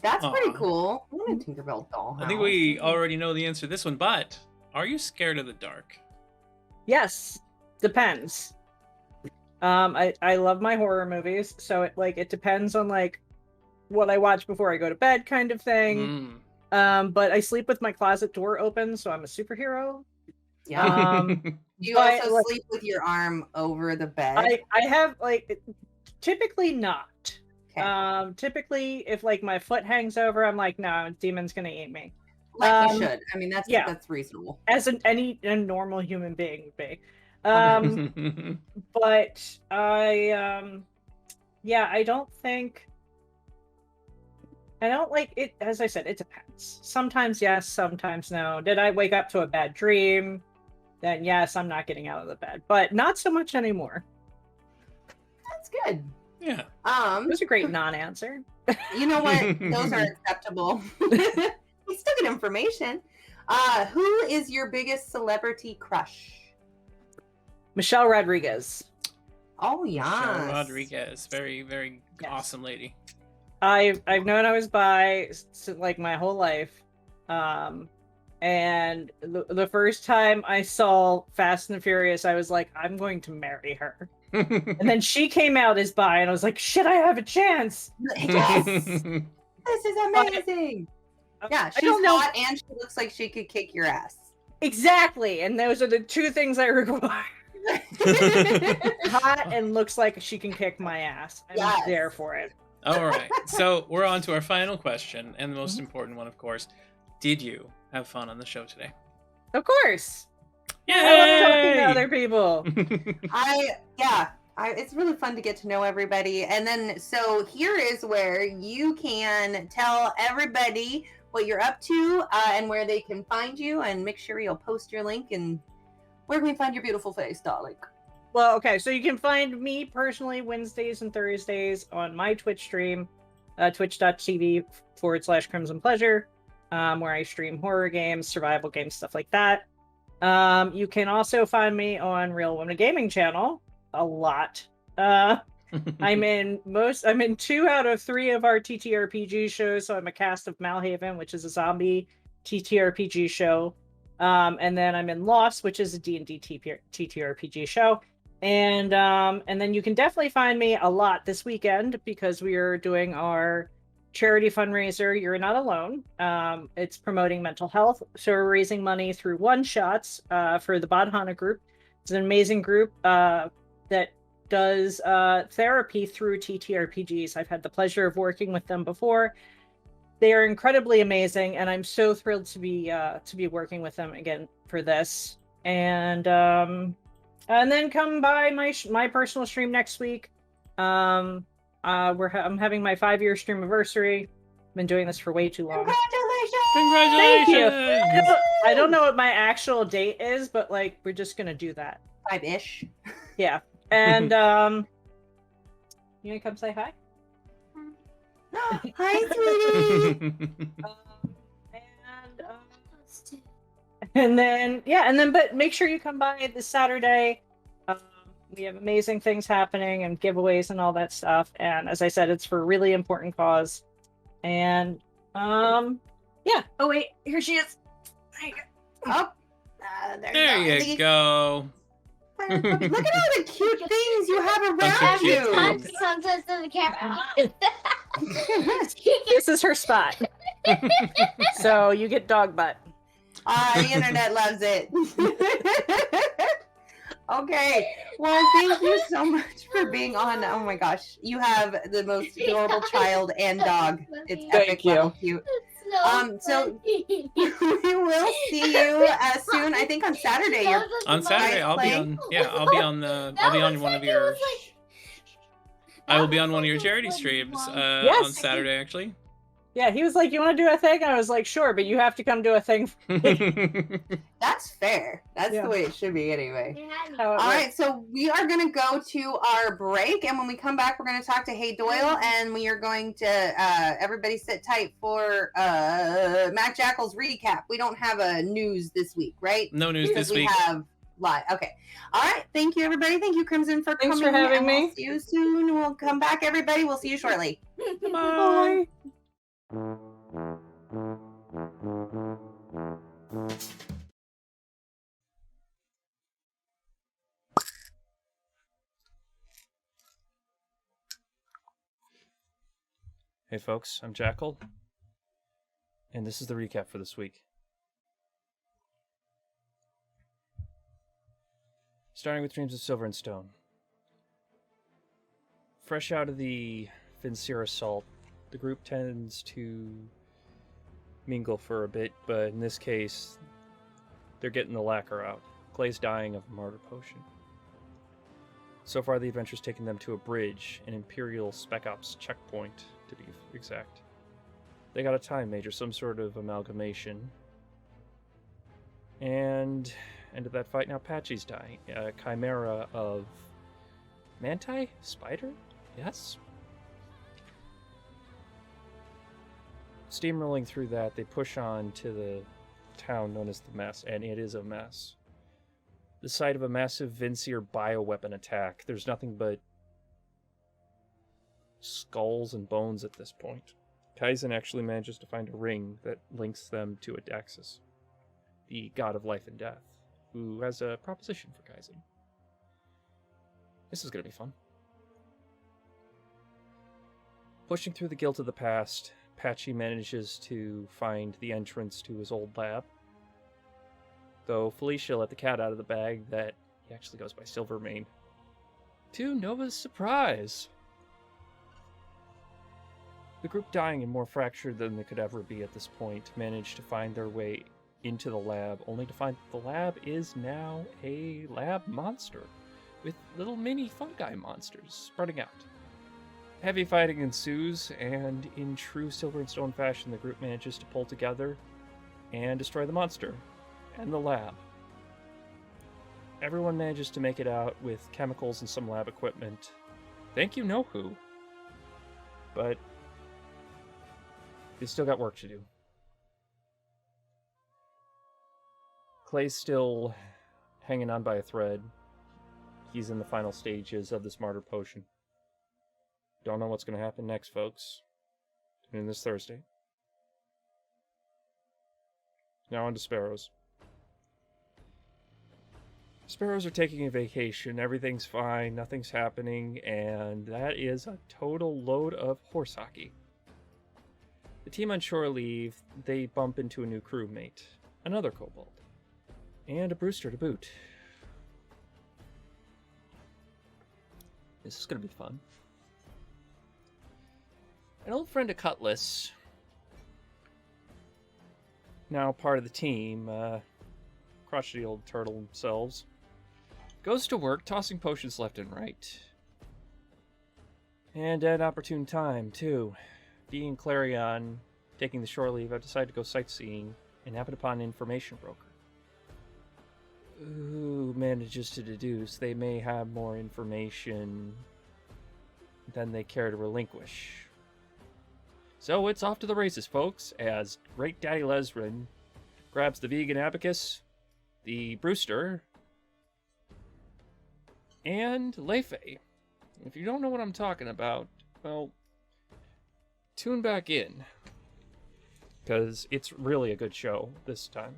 A: That's pretty cool. I want a Tinkerbell dollhouse.
C: I think we already know the answer to this one, but are you scared of the dark?
B: Yes, depends. I love my horror movies, so it depends on like what I watch before I go to bed, kind of thing. But I sleep with my closet door open, so I'm a superhero.
A: Yeah. You also sleep with your arm over the bed?
B: I have typically not.
A: Okay.
B: Typically, if like my foot hangs over, I'm like, no, demon's gonna eat me.
A: Like you should. I mean, that's reasonable.
B: As any normal human being would be. But I don't like it. As I said, it depends. Sometimes yes, sometimes no. Did I wake up to a bad dream? Then yes, I'm not getting out of the bed. But not so much anymore.
A: That's good.
C: Yeah.
B: It was a great non-answer.
A: You know what? Those are acceptable. We still get information. Who is your biggest celebrity crush?
B: Michelle Rodriguez.
A: Oh yeah.
C: Michelle Rodriguez. Very, very awesome lady.
B: I've known I was bi like my whole life. And the first time I saw Fast and Furious, I was like, I'm going to marry her. And then she came out as bi, and I was like, shit, I have a chance.
A: Yes. This is amazing. Yeah, she's hot and she looks like she could kick your ass.
B: Exactly. And those are the two things I require. Hot and looks like she can kick my ass. I'm there for it.
C: All right. So we're on to our final question, and the most important one, of course. Did you have fun on the show today?
B: Of course.
C: Yay!
B: I love talking to other people.
A: It's really fun to get to know everybody. And then, so here is where you can tell everybody what you're up to and where they can find you, and make sure you'll post your link. And where can we find your beautiful face, darling?
B: Well, okay, so you can find me personally Wednesdays and Thursdays on my Twitch stream, twitch.tv/CrymsonPleasure, where I stream horror games, survival games, stuff like that. You can also find me on Real Women Gaming channel a lot. I'm in 2 out of 3 of our TTRPG shows, so I'm a cast of Malhaven, which is a zombie TTRPG show. And then I'm in Lost, which is a D&D TTRPG show. And then you can definitely find me a lot this weekend, because we are doing our charity fundraiser. You're not alone. It's promoting mental health. So we're raising money through one-shots for the Badhana group. It's an amazing group that does therapy through TTRPGs. I've had the pleasure of working with them before. They are incredibly amazing, and I'm so thrilled to be working with them again for this. And then come by my personal stream next week. I'm having my 5-year stream anniversary. I've been doing this for way too long.
C: Congratulations!
B: Thank you. I don't know what my actual date is, but like we're just gonna do that.
A: 5-ish.
B: Yeah. And you gonna come say hi?
A: Hi, sweetie.
B: And then but make sure you come by this Saturday. We have amazing things happening and giveaways and all that stuff. And as I said, it's for a really important cause. And yeah. Oh wait, here she is. There you go.
A: Oh,
C: there you go.
A: Look at all the cute things you have around you.
D: Sometimes to the camera.
B: This is her spot. So you get dog butt.
A: The internet loves it. Okay. Well, thank you so much for being on. Oh my gosh. You have the most adorable child and dog. It's epic level cute. So we will see you soon. I think on Saturday.
C: On Saturday, I'll be on. Yeah, I'll be on one of your. I will be on one of your charity streams on Saturday, actually.
B: Yeah, he was like, "You want to do a thing?" I was like, "Sure, but you have to come do a thing."
A: That's fair. That's the way it should be, anyway.
B: All
A: right, so we are going to go to our break, and when we come back, we're going to talk to HeyDoyle, and we are going to everybody sit tight for Matt Jackal's recap. We don't have a news this week, right?
C: No news this week.
A: We have live. Okay. All right. Thank you, everybody. Thank you, Crimson, for coming.
B: Thanks for having me.
A: We'll see you soon. We'll come back, everybody. We'll see you shortly.
B: Bye.
E: Hey folks, I'm Jackal, and this is the recap for this week. Starting with Dreams of Silver and Stone. Fresh out of the Vincere assault, the group tends to mingle for a bit, but in this case, they're getting the lacquer out. Clay's dying of a martyr potion. So far, the adventure's taken them to a bridge, an Imperial Spec Ops checkpoint, to be exact. They got a time major, some sort of amalgamation. And end of that fight, now Patchy's dying. A chimera of Manti? Spider? Yes? Steamrolling through that, they push on to the town known as the Mess, and it is a mess. The site of a massive Vincere bioweapon attack. There's nothing but skulls and bones at this point. Kaizen actually manages to find a ring that links them to Adaxus, the god of life and death, who has a proposition for Kaizen. This is going to be fun. Pushing through the guilt of the past, Patchy manages to find the entrance to his old lab. Though Felicia let the cat out of the bag that he actually goes by Silvermane. To Nova's surprise. The group, dying and more fractured than they could ever be at this point, managed to find their way into the lab, only to find that the lab is now a lab monster, with little mini fungi monsters spreading out. Heavy fighting ensues, and in true Silver and Stone fashion, the group manages to pull together and destroy the monster and the lab. Everyone manages to make it out with chemicals and some lab equipment. Thank you, Know Who. But they still got work to do. Clay's still hanging on by a thread. He's in the final stages of this martyr potion. Don't know what's going to happen next, folks. Tune in this Thursday. Now on to Sparrows. Sparrows are taking a vacation. Everything's fine. Nothing's happening. And that is a total load of horse hockey. The team on shore leave, they bump into a new crewmate, another kobold, and a Brewster to boot. This is going to be fun. An old friend of Cutlass, now part of the team, crotchety old turtle themselves, goes to work tossing potions left and right. And at an opportune time, too. Being Clarion, taking the shore leave, I've decided to go sightseeing and happen upon an information broker who manages to deduce they may have more information than they care to relinquish. So it's off to the races, folks, as Great Daddy Lesrin grabs the vegan abacus, the Brewster, and Leifei. If you don't know what I'm talking about, well, tune back in, because it's really a good show this time.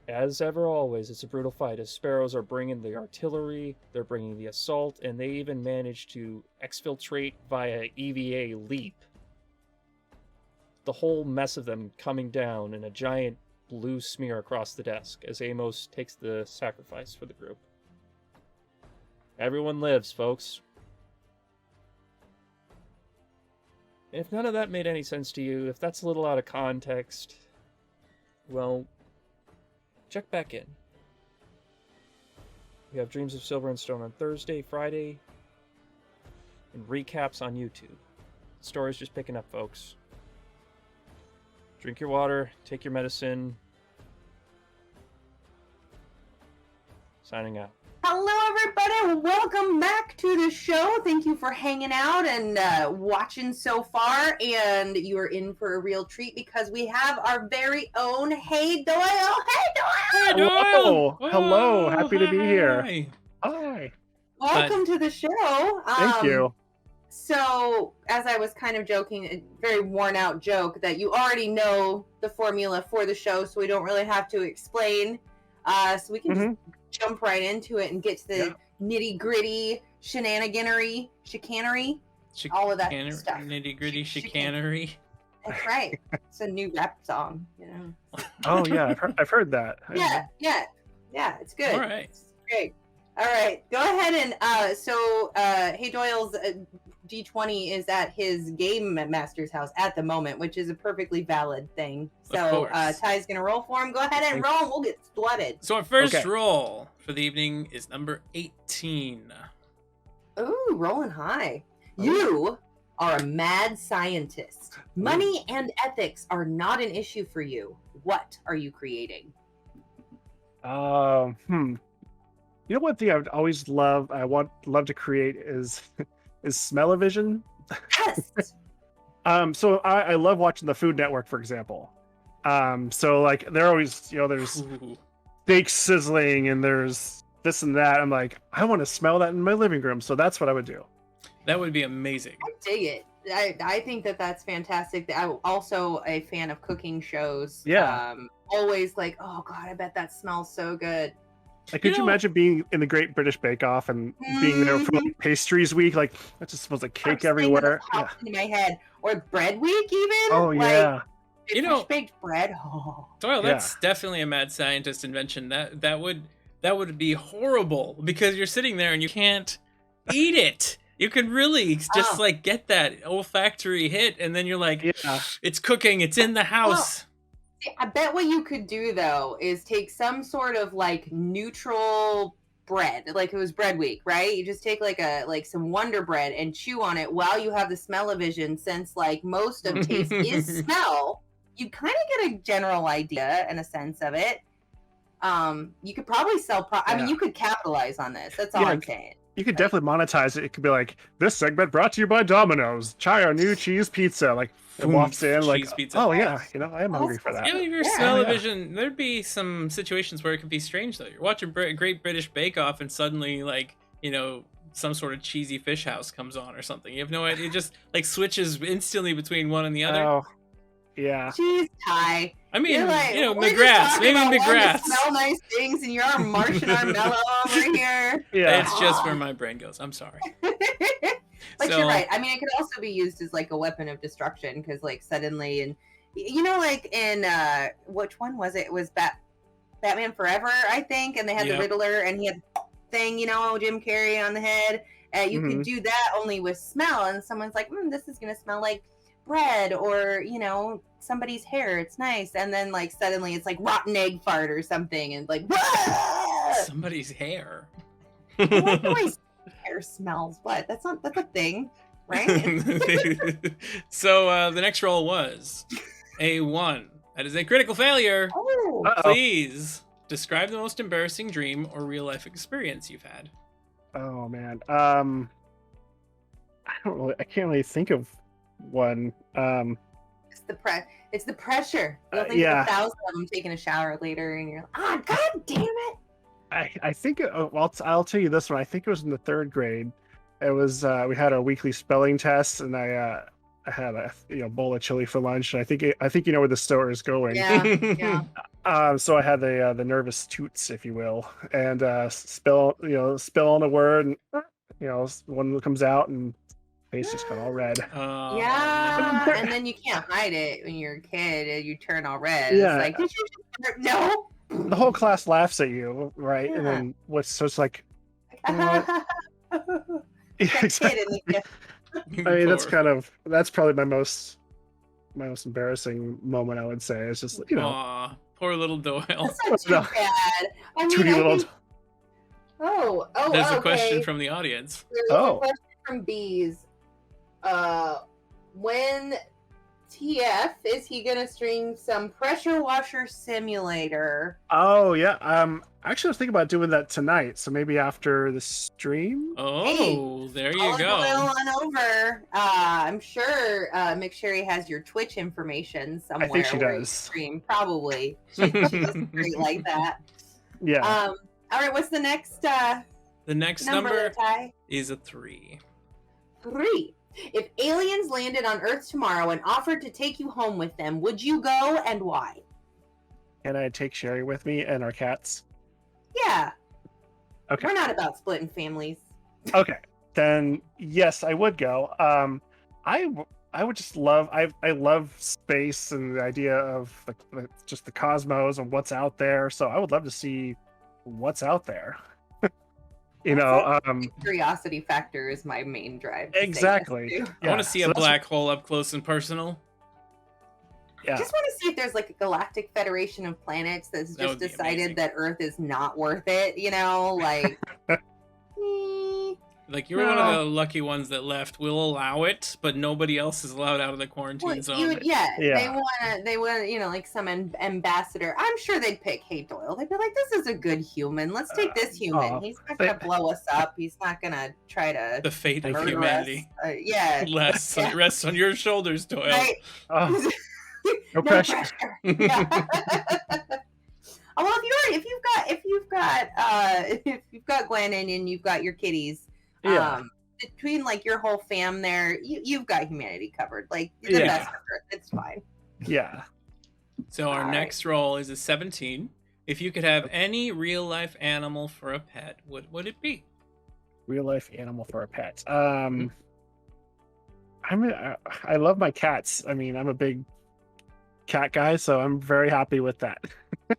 E: As ever, always, it's a brutal fight, as Sparrows are bringing the artillery, they're bringing the assault, and they even manage to exfiltrate via EVA leap. The whole mess of them coming down in a giant blue smear across the desk as Amos takes the sacrifice for the group. Everyone lives, folks. If none of that made any sense to you, if that's a little out of context, well, check back in. We have Dreams of Silver and Stone on Thursday, Friday, and recaps on YouTube. The story's just picking up, folks. Drink your water, take your medicine. Signing out.
A: Hello, everybody. Welcome back to the show. Thank you for hanging out and watching so far. And you are in for a real treat because we have our very own HeyDoyle. Hey, Doyle!
C: Doyle!
D: Hello. Happy to be here.
C: Hi.
D: Hi.
A: Welcome to the show.
D: Thank you.
A: So, as I was kind of joking, a very worn out joke, that you already know the formula for the show, so we don't really have to explain. So we can just jump right into it and get to the nitty gritty chicanery, all of that stuff.
C: Nitty gritty chicanery.
A: That's right. It's a new rap song, you know.
D: Oh yeah, I've heard that.
A: Yeah, it's good.
C: All right.
A: It's great. All right, go ahead and HeyDoyle's D20 is at his game master's house at the moment, which is a perfectly valid thing. So Ty's gonna roll for him. Go ahead and roll, and we'll get started.
C: So our first roll for the evening is number 18.
A: Ooh, rolling high. You are a mad scientist. Money and ethics are not an issue for you. What are you creating?
D: You know, one thing I would always love to create is smell-o-vision.
A: Yes.
D: So I love watching the Food Network, for example. So like they're always, there's steak sizzling and there's this and that. I'm like, I want to smell that in my living room. So that's what I would do.
C: That would be amazing.
A: I dig it. I think that's fantastic. I'm also a fan of cooking shows.
D: Yeah.
A: Always like, oh God, I bet that smells so good.
D: Like, could you imagine being in the Great British Bake Off and being there for like, pastries week? Like, that just smells like cake everywhere.
A: Yeah. In my head, or bread week, even.
D: Oh yeah.
A: Like, baked bread. Oh.
C: Doyle, that's definitely a mad scientist invention. That would be horrible because you're sitting there and you can't eat it. You can really just like get that olfactory hit, and then you're like, it's cooking. It's in the house.
A: I bet what you could do though is take some sort of like neutral bread, like it was bread week, right? You just take like some Wonder Bread and chew on it while you have the smell-o-vision, since like most of taste is smell. You kind of get a general idea and a sense of it. You could probably sell. I mean, you could capitalize on this. That's all I'm saying.
D: You could definitely monetize it. It could be like, this segment brought to you by Domino's. Try our new cheese pizza. Like, it walks in like, pizza. Oh yeah, I am hungry for that.
C: Yeah, if you're smell-o-vision, there'd be some situations where it could be strange though. You're watching Great British Bake Off, and suddenly, like, some sort of cheesy fish house comes on or something. You have no idea. It just like switches instantly between one and the other.
D: Oh, yeah.
A: Jeez, Ty.
C: I mean,
A: like,
C: McGrath. Maybe McGrath.
A: Smell nice things, and you're marching on mellow over here.
C: Yeah, it's just where my brain goes. I'm sorry.
A: But
C: So-
A: you're right. I mean, it could also be used as like a weapon of destruction because like suddenly and you know like in which one was it? It was Batman Forever, I think, and they had the
C: Yep.
A: Riddler and he had the thing, you know, Jim Carrey on the head. You could do that only with smell, and someone's like, this is gonna smell like bread or you know somebody's hair. It's nice, and then like suddenly it's like rotten egg fart or something, and like
C: Somebody's hair.
A: what noise hair smells? What? That's a thing, right?
C: So the next roll was a 1. That is a critical failure.
A: Oh,
D: Uh-oh.
C: Please describe the most embarrassing dream or real life experience you've had.
D: Oh man. I can't really think of one.
A: it's the pressure. You'll think
D: Yeah.
A: of 1,000 of them taking a shower later, and you're like, god damn it!
D: I think I'll tell you this one. I think it was in the 3rd grade. It was we had a weekly spelling test, and I had a bowl of chili for lunch. And I think you know where the story is going.
A: Yeah, yeah.
D: So I had the nervous toots, if you will, and spell on a word, and one comes out and face just got all red.
A: Yeah, and then you can't hide it when you're a kid and you turn all red.
D: Yeah.
A: It's like, did you just no?
D: The whole class laughs at you, right? And
A: Yeah.
D: then so it's like,
A: That kid in the
D: I mean, that's probably my most embarrassing moment. I would say it's just
C: Aw, poor little Doyle.
A: That's not too
D: No.
A: bad. I mean,
D: Tootie little.
A: Oh,
C: There's
A: okay.
C: a question from the audience.
A: There's
D: Oh.
A: a question from Bees. When TF is he gonna stream some Pressure Washer Simulator?
D: Oh yeah. Actually, I was thinking about doing that tonight. So maybe after the stream.
C: Oh, there you
A: I'll
C: go.
A: on over. I'm sure McSherry has your Twitch information somewhere.
D: I think she
A: where you
D: does.
A: Stream probably. She's great like that.
D: Yeah.
A: All right. What's the next
C: The next
A: number?
C: number
A: Ty?
C: is a 3.
A: 3. If aliens landed on Earth tomorrow and offered to take you home with them, would you go and why?
D: Can I take Sherry with me and our cats?
A: Yeah.
D: Okay.
A: We're not about splitting families.
D: Okay. Then yes, I would go. I would just love. I love space and the idea of just the cosmos and what's out there. So I would love to see what's out there.
A: Curiosity factor is my main drive. to say
D: Exactly.
A: yes to.
C: I want to see
D: so
C: a
D: that's-
C: black hole up close and personal.
D: Yeah.
A: Just want to see if there's like a galactic federation of planets that's
C: That
A: just
C: would be
A: decided
C: amazing.
A: that Earth is not worth it. You know, like.
C: Like, you're one of
A: No.
C: the lucky ones that left. We'll allow it, but nobody else is allowed out of the quarantine
A: Well,
C: zone.
D: Yeah.
A: they want, like some ambassador. I'm sure they'd pick HeyDoyle. They'd be like, this is a good human. Let's take this human.
D: aw.
A: He's not gonna blow us up. He's not gonna try to
C: The fate of
A: murder
C: humanity
A: us. Yeah. Yeah.
C: rests on your shoulders, Doyle.
A: Right.
D: Oh, no
A: No
D: pressure.
A: Yeah. Oh, well, if you've got Glenn and you've got your kitties,
D: Yeah.
A: between like your whole fam there, you've got humanity covered. Like the
D: Yeah.
A: best of Earth, it's fine.
D: Yeah.
C: So our
A: All right.
C: next roll is a 17. If you could have any real life animal for a pet, what would it be?
D: Real life animal for a pet. I love my cats. I mean, I'm a big cat guy, so I'm very happy with that.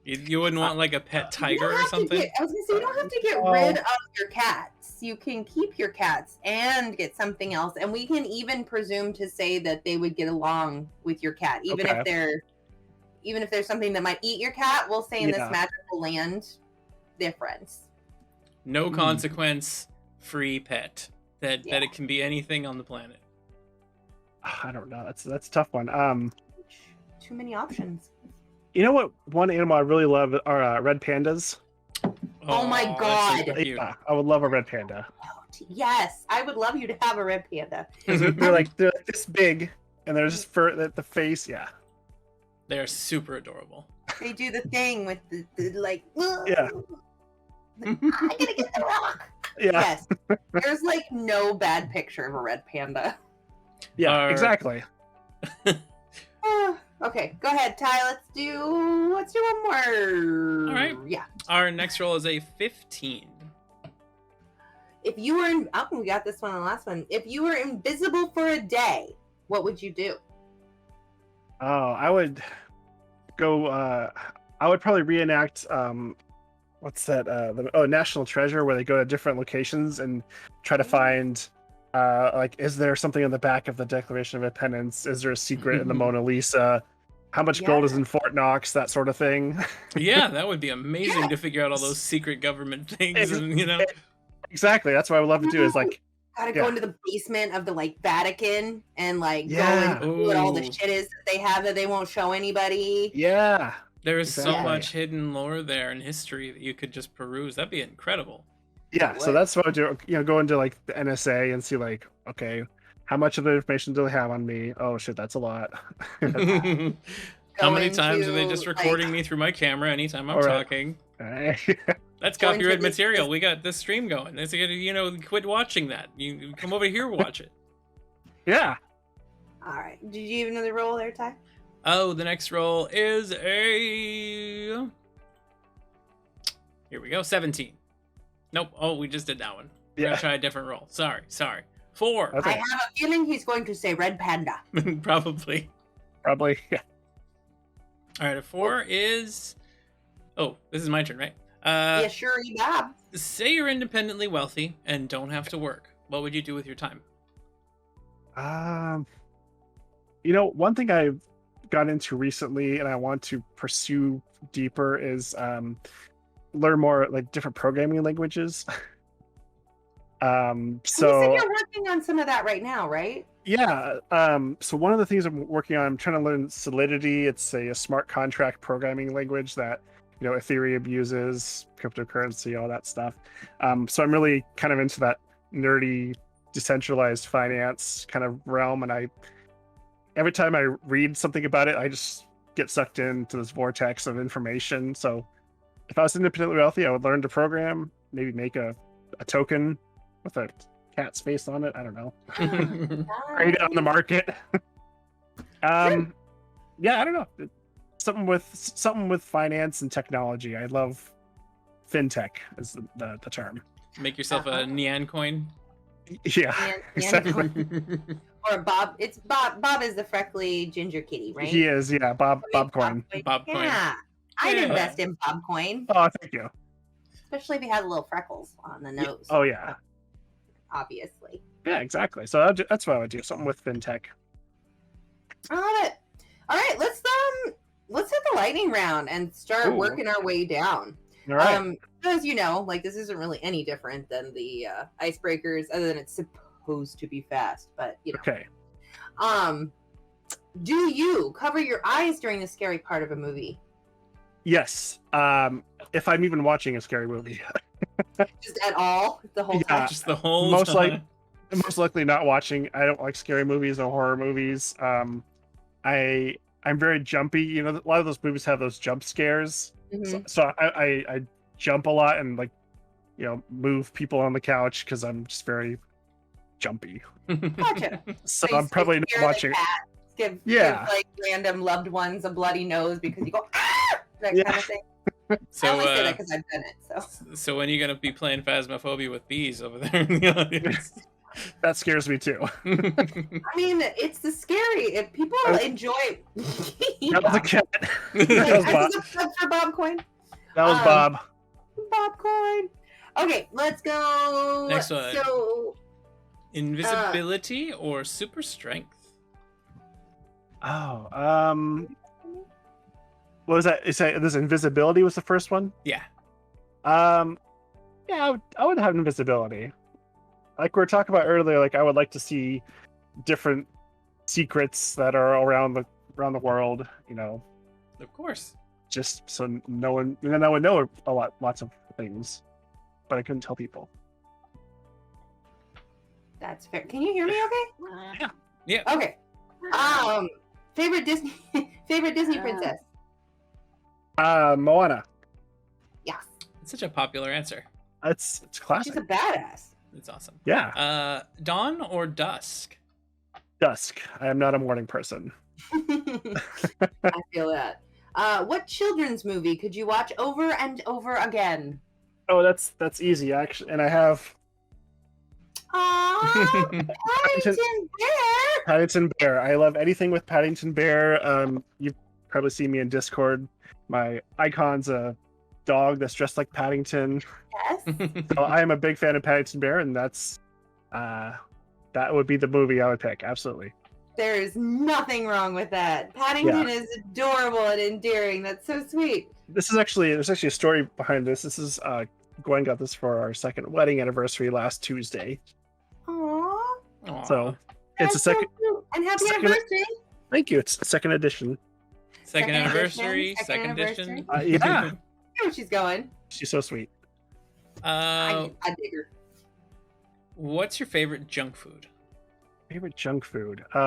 C: You wouldn't want like a pet
A: You don't
C: tiger or
A: have to
C: something?
A: I was gonna say you don't have to get
D: Oh.
A: rid of your cats. You can keep your cats and get something else, and we can even presume to say that they would get along with your cat, even if there's something that might eat your cat. We'll say in
D: Yeah.
A: this magical land, difference.
C: No
D: Hmm.
C: consequence, free pet. That
A: Yeah.
C: it can be anything on the planet.
D: I don't know. That's a tough one.
A: Too many options.
D: You know what? One animal I really love are red pandas.
A: Oh my
C: that's
A: God.
C: super cute.
D: Yeah, I would love a red panda.
A: Yes, I would love you to have a red panda.
D: they're like this big, and they're just fur the face. Yeah.
C: They're super adorable.
A: They do the thing with the like.
D: Yeah.
A: I'm gonna get the rock.
D: Yeah.
A: Yes, there's like no bad picture of a red panda.
D: Yeah.
C: Are-
D: Exactly.
A: Okay, go ahead, Ty. Let's do one more.
C: All right.
A: Yeah.
C: Our next roll is a 15.
A: If you were in, oh, we got this one on the last one. If you were invisible for a day, what would you do?
D: Oh, I would go. I would probably reenact. What's that? National Treasure, where they go to different locations and try to find. Like, is there something in the back of the Declaration of Independence? Is there a secret in the Mona Lisa? How much gold is in Fort Knox? That sort of thing.
C: Yeah, that would be amazing to figure out all those secret government things, and
D: Exactly. That's what I would love to do. Is like
A: gotta go into the basement of the like Vatican and like go and see what all the shit is that they have that they won't show anybody.
D: Yeah.
C: There is so much hidden lore there and history that you could just peruse. That'd be incredible.
D: Yeah, so that's what I do. Go into like the NSA and see like, okay, how much of the information do they have on me? Oh shit, that's a lot.
C: How many times are they just recording me through my camera anytime I'm talking? That's copyrighted material. We got this stream going. It's quit watching that. You come over here, watch it.
D: Yeah.
A: All right. Did you have another roll there, Ty?
C: Oh, the next roll is a. Here we go. 17. Nope. Oh, we just did that one. We're gonna try a different roll. Sorry. 4.
A: Okay. I have a feeling he's going to say red panda.
C: Probably.
D: Yeah.
C: All right. A 4 is. Oh, this is my turn, right?
A: Yeah, sure, you Bob.
C: Say you're independently wealthy and don't have to work. What would you do with your time?
D: One thing I've got into recently and I want to pursue deeper is learn more like different programming languages. So
A: you said you're working on some of that right now, right?
D: Yeah. So one of the things I'm working on, I'm trying to learn Solidity. It's a smart contract programming language that Ethereum uses, cryptocurrency, all that stuff. So I'm really kind of into that nerdy decentralized finance kind of realm, and every time I read something about it, I just get sucked into this vortex of information. So if I was independently wealthy, I would learn to program, maybe make a token with a cat's face on it. I don't know. Trade it on the market. Yeah, I don't know. Something with finance and technology. I love fintech is the term.
C: Make yourself a Nyan coin.
D: Yeah, exactly.
A: Or Bob. It's Bob. Bob is the freckly ginger kitty, right?
D: He is. Yeah, Bob coin.
C: Bob coin.
A: Yeah, I'd invest in Bob coin.
D: Oh, thank you.
A: Especially if he had little freckles on the nose.
D: Oh yeah.
A: Obviously.
D: Yeah, exactly. So that's what I would do. Something with fintech.
A: I love it. All right, let's hit the lightning round and start working our way down.
D: All right.
A: As you know, like this isn't really any different than the icebreakers, other than it's supposed to be fast. But
D: Okay.
A: Do you cover your eyes during the scary part of a movie?
D: Yes. If I'm even watching a scary movie.
A: Just at all? The whole time?
C: Just the whole
D: most
C: time.
D: Most likely not watching. I don't like scary movies or horror movies. I'm very jumpy. A lot of those movies have those jump scares.
A: Mm-hmm.
D: So I jump a lot and move people on the couch because I'm just very jumpy.
A: Gotcha.
D: So I'm probably not watching.
A: Give like random loved ones a bloody nose because you go that kind of thing.
C: So,
A: I only say that because I've done it.
C: So when are you gonna be playing Phasmophobia with bees over there in the audience?
D: That scares me too.
A: I mean, it's the scary. If people enjoy,
D: that was a cat.
A: That was Bob. For Bob Coin.
D: That was Bob.
A: Bob Coin. Okay, let's go.
C: Next one.
A: So,
C: invisibility or super strength?
D: Oh, what was that? This invisibility was the first one?
C: Yeah.
D: Yeah, I would have invisibility. Like we were talking about earlier, like I would like to see different secrets that are around the world,
C: Of course.
D: Just so no one, and then I would know lots of things, but I couldn't tell people.
A: that's fair. Can you hear me okay?
C: Yeah.
A: Okay. Favorite Disney princess?
D: Moana.
A: Yes.
C: It's such a popular answer.
D: It's classic.
A: She's a badass.
C: It's awesome.
D: Yeah.
C: Dawn or dusk?
D: Dusk. I am not a morning person.
A: I feel that. What children's movie could you watch over and over again?
D: Oh, that's easy actually, and I have
A: Aww, Paddington Bear.
D: Paddington Bear. I love anything with Paddington Bear. You've probably seen me in Discord. My icon's a dog that's dressed like Paddington.
A: Yes.
D: So I am a big fan of Paddington Bear, and that would be the movie I would pick. Absolutely.
A: There is nothing wrong with that. Paddington is adorable and endearing. That's so sweet.
D: There's actually a story behind this. This is Gwen got this for our second wedding anniversary last Tuesday.
A: Aww.
D: So it's a second.
A: So and happy
D: second-
A: anniversary.
D: Thank you. It's the second edition.
C: Second anniversary,
A: edition,
C: second edition.
D: Yeah,
A: I know where she's going.
D: she's so sweet.
A: I dig her.
C: What's your favorite junk food?
D: Favorite junk food. You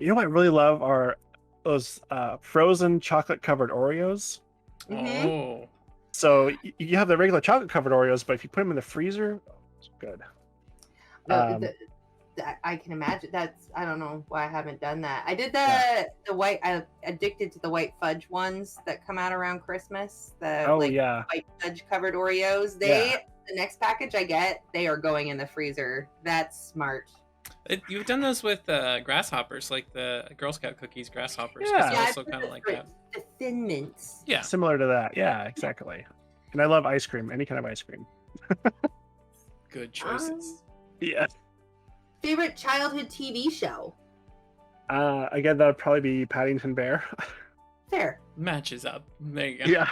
D: know what I really love are those frozen chocolate covered Oreos.
A: Mhm.
C: Oh,
D: So you have the regular chocolate covered Oreos, but if you put them in the freezer, it's good.
A: I can imagine. I don't know why I haven't done that. I did the white. I'm addicted to the white fudge ones that come out around Christmas. The white fudge covered Oreos. The next package I get, they are going in the freezer. That's smart.
C: You've done those with grasshoppers, like the Girl Scout cookies grasshoppers. 'Cause
D: Yeah.
C: they're
A: I
C: also
A: put
C: kind of
A: the
C: like
A: fr-
C: that.
A: The Thin Mints.
C: Yeah.
D: Similar to that. Yeah, exactly. And I love ice cream. Any kind of ice cream.
C: Good choices.
D: Yeah.
A: Favorite childhood TV show?
D: Again, that would probably be Paddington Bear.
A: Fair.
C: Matches up. There you go.
D: Yeah.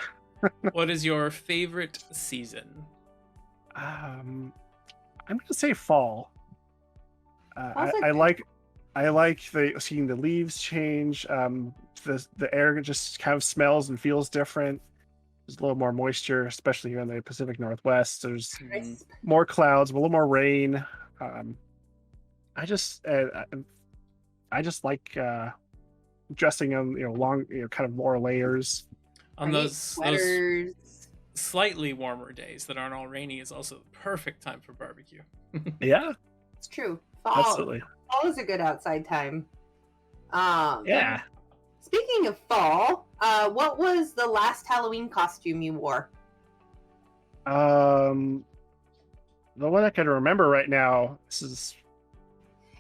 C: What is your favorite season?
D: I'm gonna say fall.
A: Fall's
D: I
A: okay.
D: like seeing the leaves change. The air just kind of smells and feels different. There's a little more moisture, especially here in the Pacific Northwest. There's
A: Crisp.
D: more clouds, a little more rain. I just like dressing on long, kind of more layers.
C: On
A: I need
C: those
A: sweaters.
C: slightly warmer days that aren't all rainy is also the perfect time for barbecue.
D: Yeah,
A: It's true. Fall.
D: absolutely.
A: Fall is a good outside time.
D: Yeah.
A: Speaking of fall, what was the last Halloween costume you wore?
D: The one I can remember right now.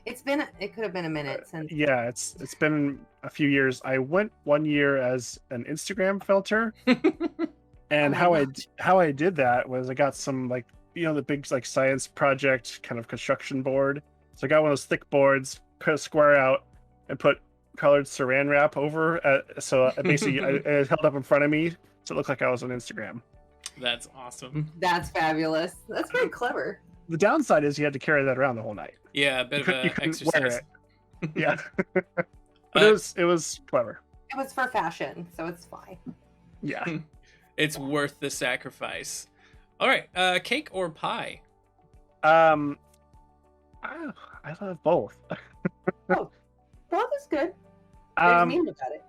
A: It could have been a minute since.
D: Yeah, it's been a few years. I went one year as an Instagram filter, and
A: Oh my
D: how I did that was I got some the big science project kind of construction board. So I got one of those thick boards, cut a square out, and put colored saran wrap over. So basically, it held up in front of me, so it looked like I was on Instagram.
C: That's awesome.
A: That's fabulous. That's very clever.
D: The downside is you had to carry that around the whole night.
C: Yeah, a bit of
D: You
C: an
D: couldn't
C: exercise.
D: wear it. Yeah, but it was clever.
A: It was for fashion, so it's fine.
D: Yeah.
C: It's worth the sacrifice. All right, cake or pie?
D: I love both.
A: Both is good. There's
D: Um,
A: mean about it.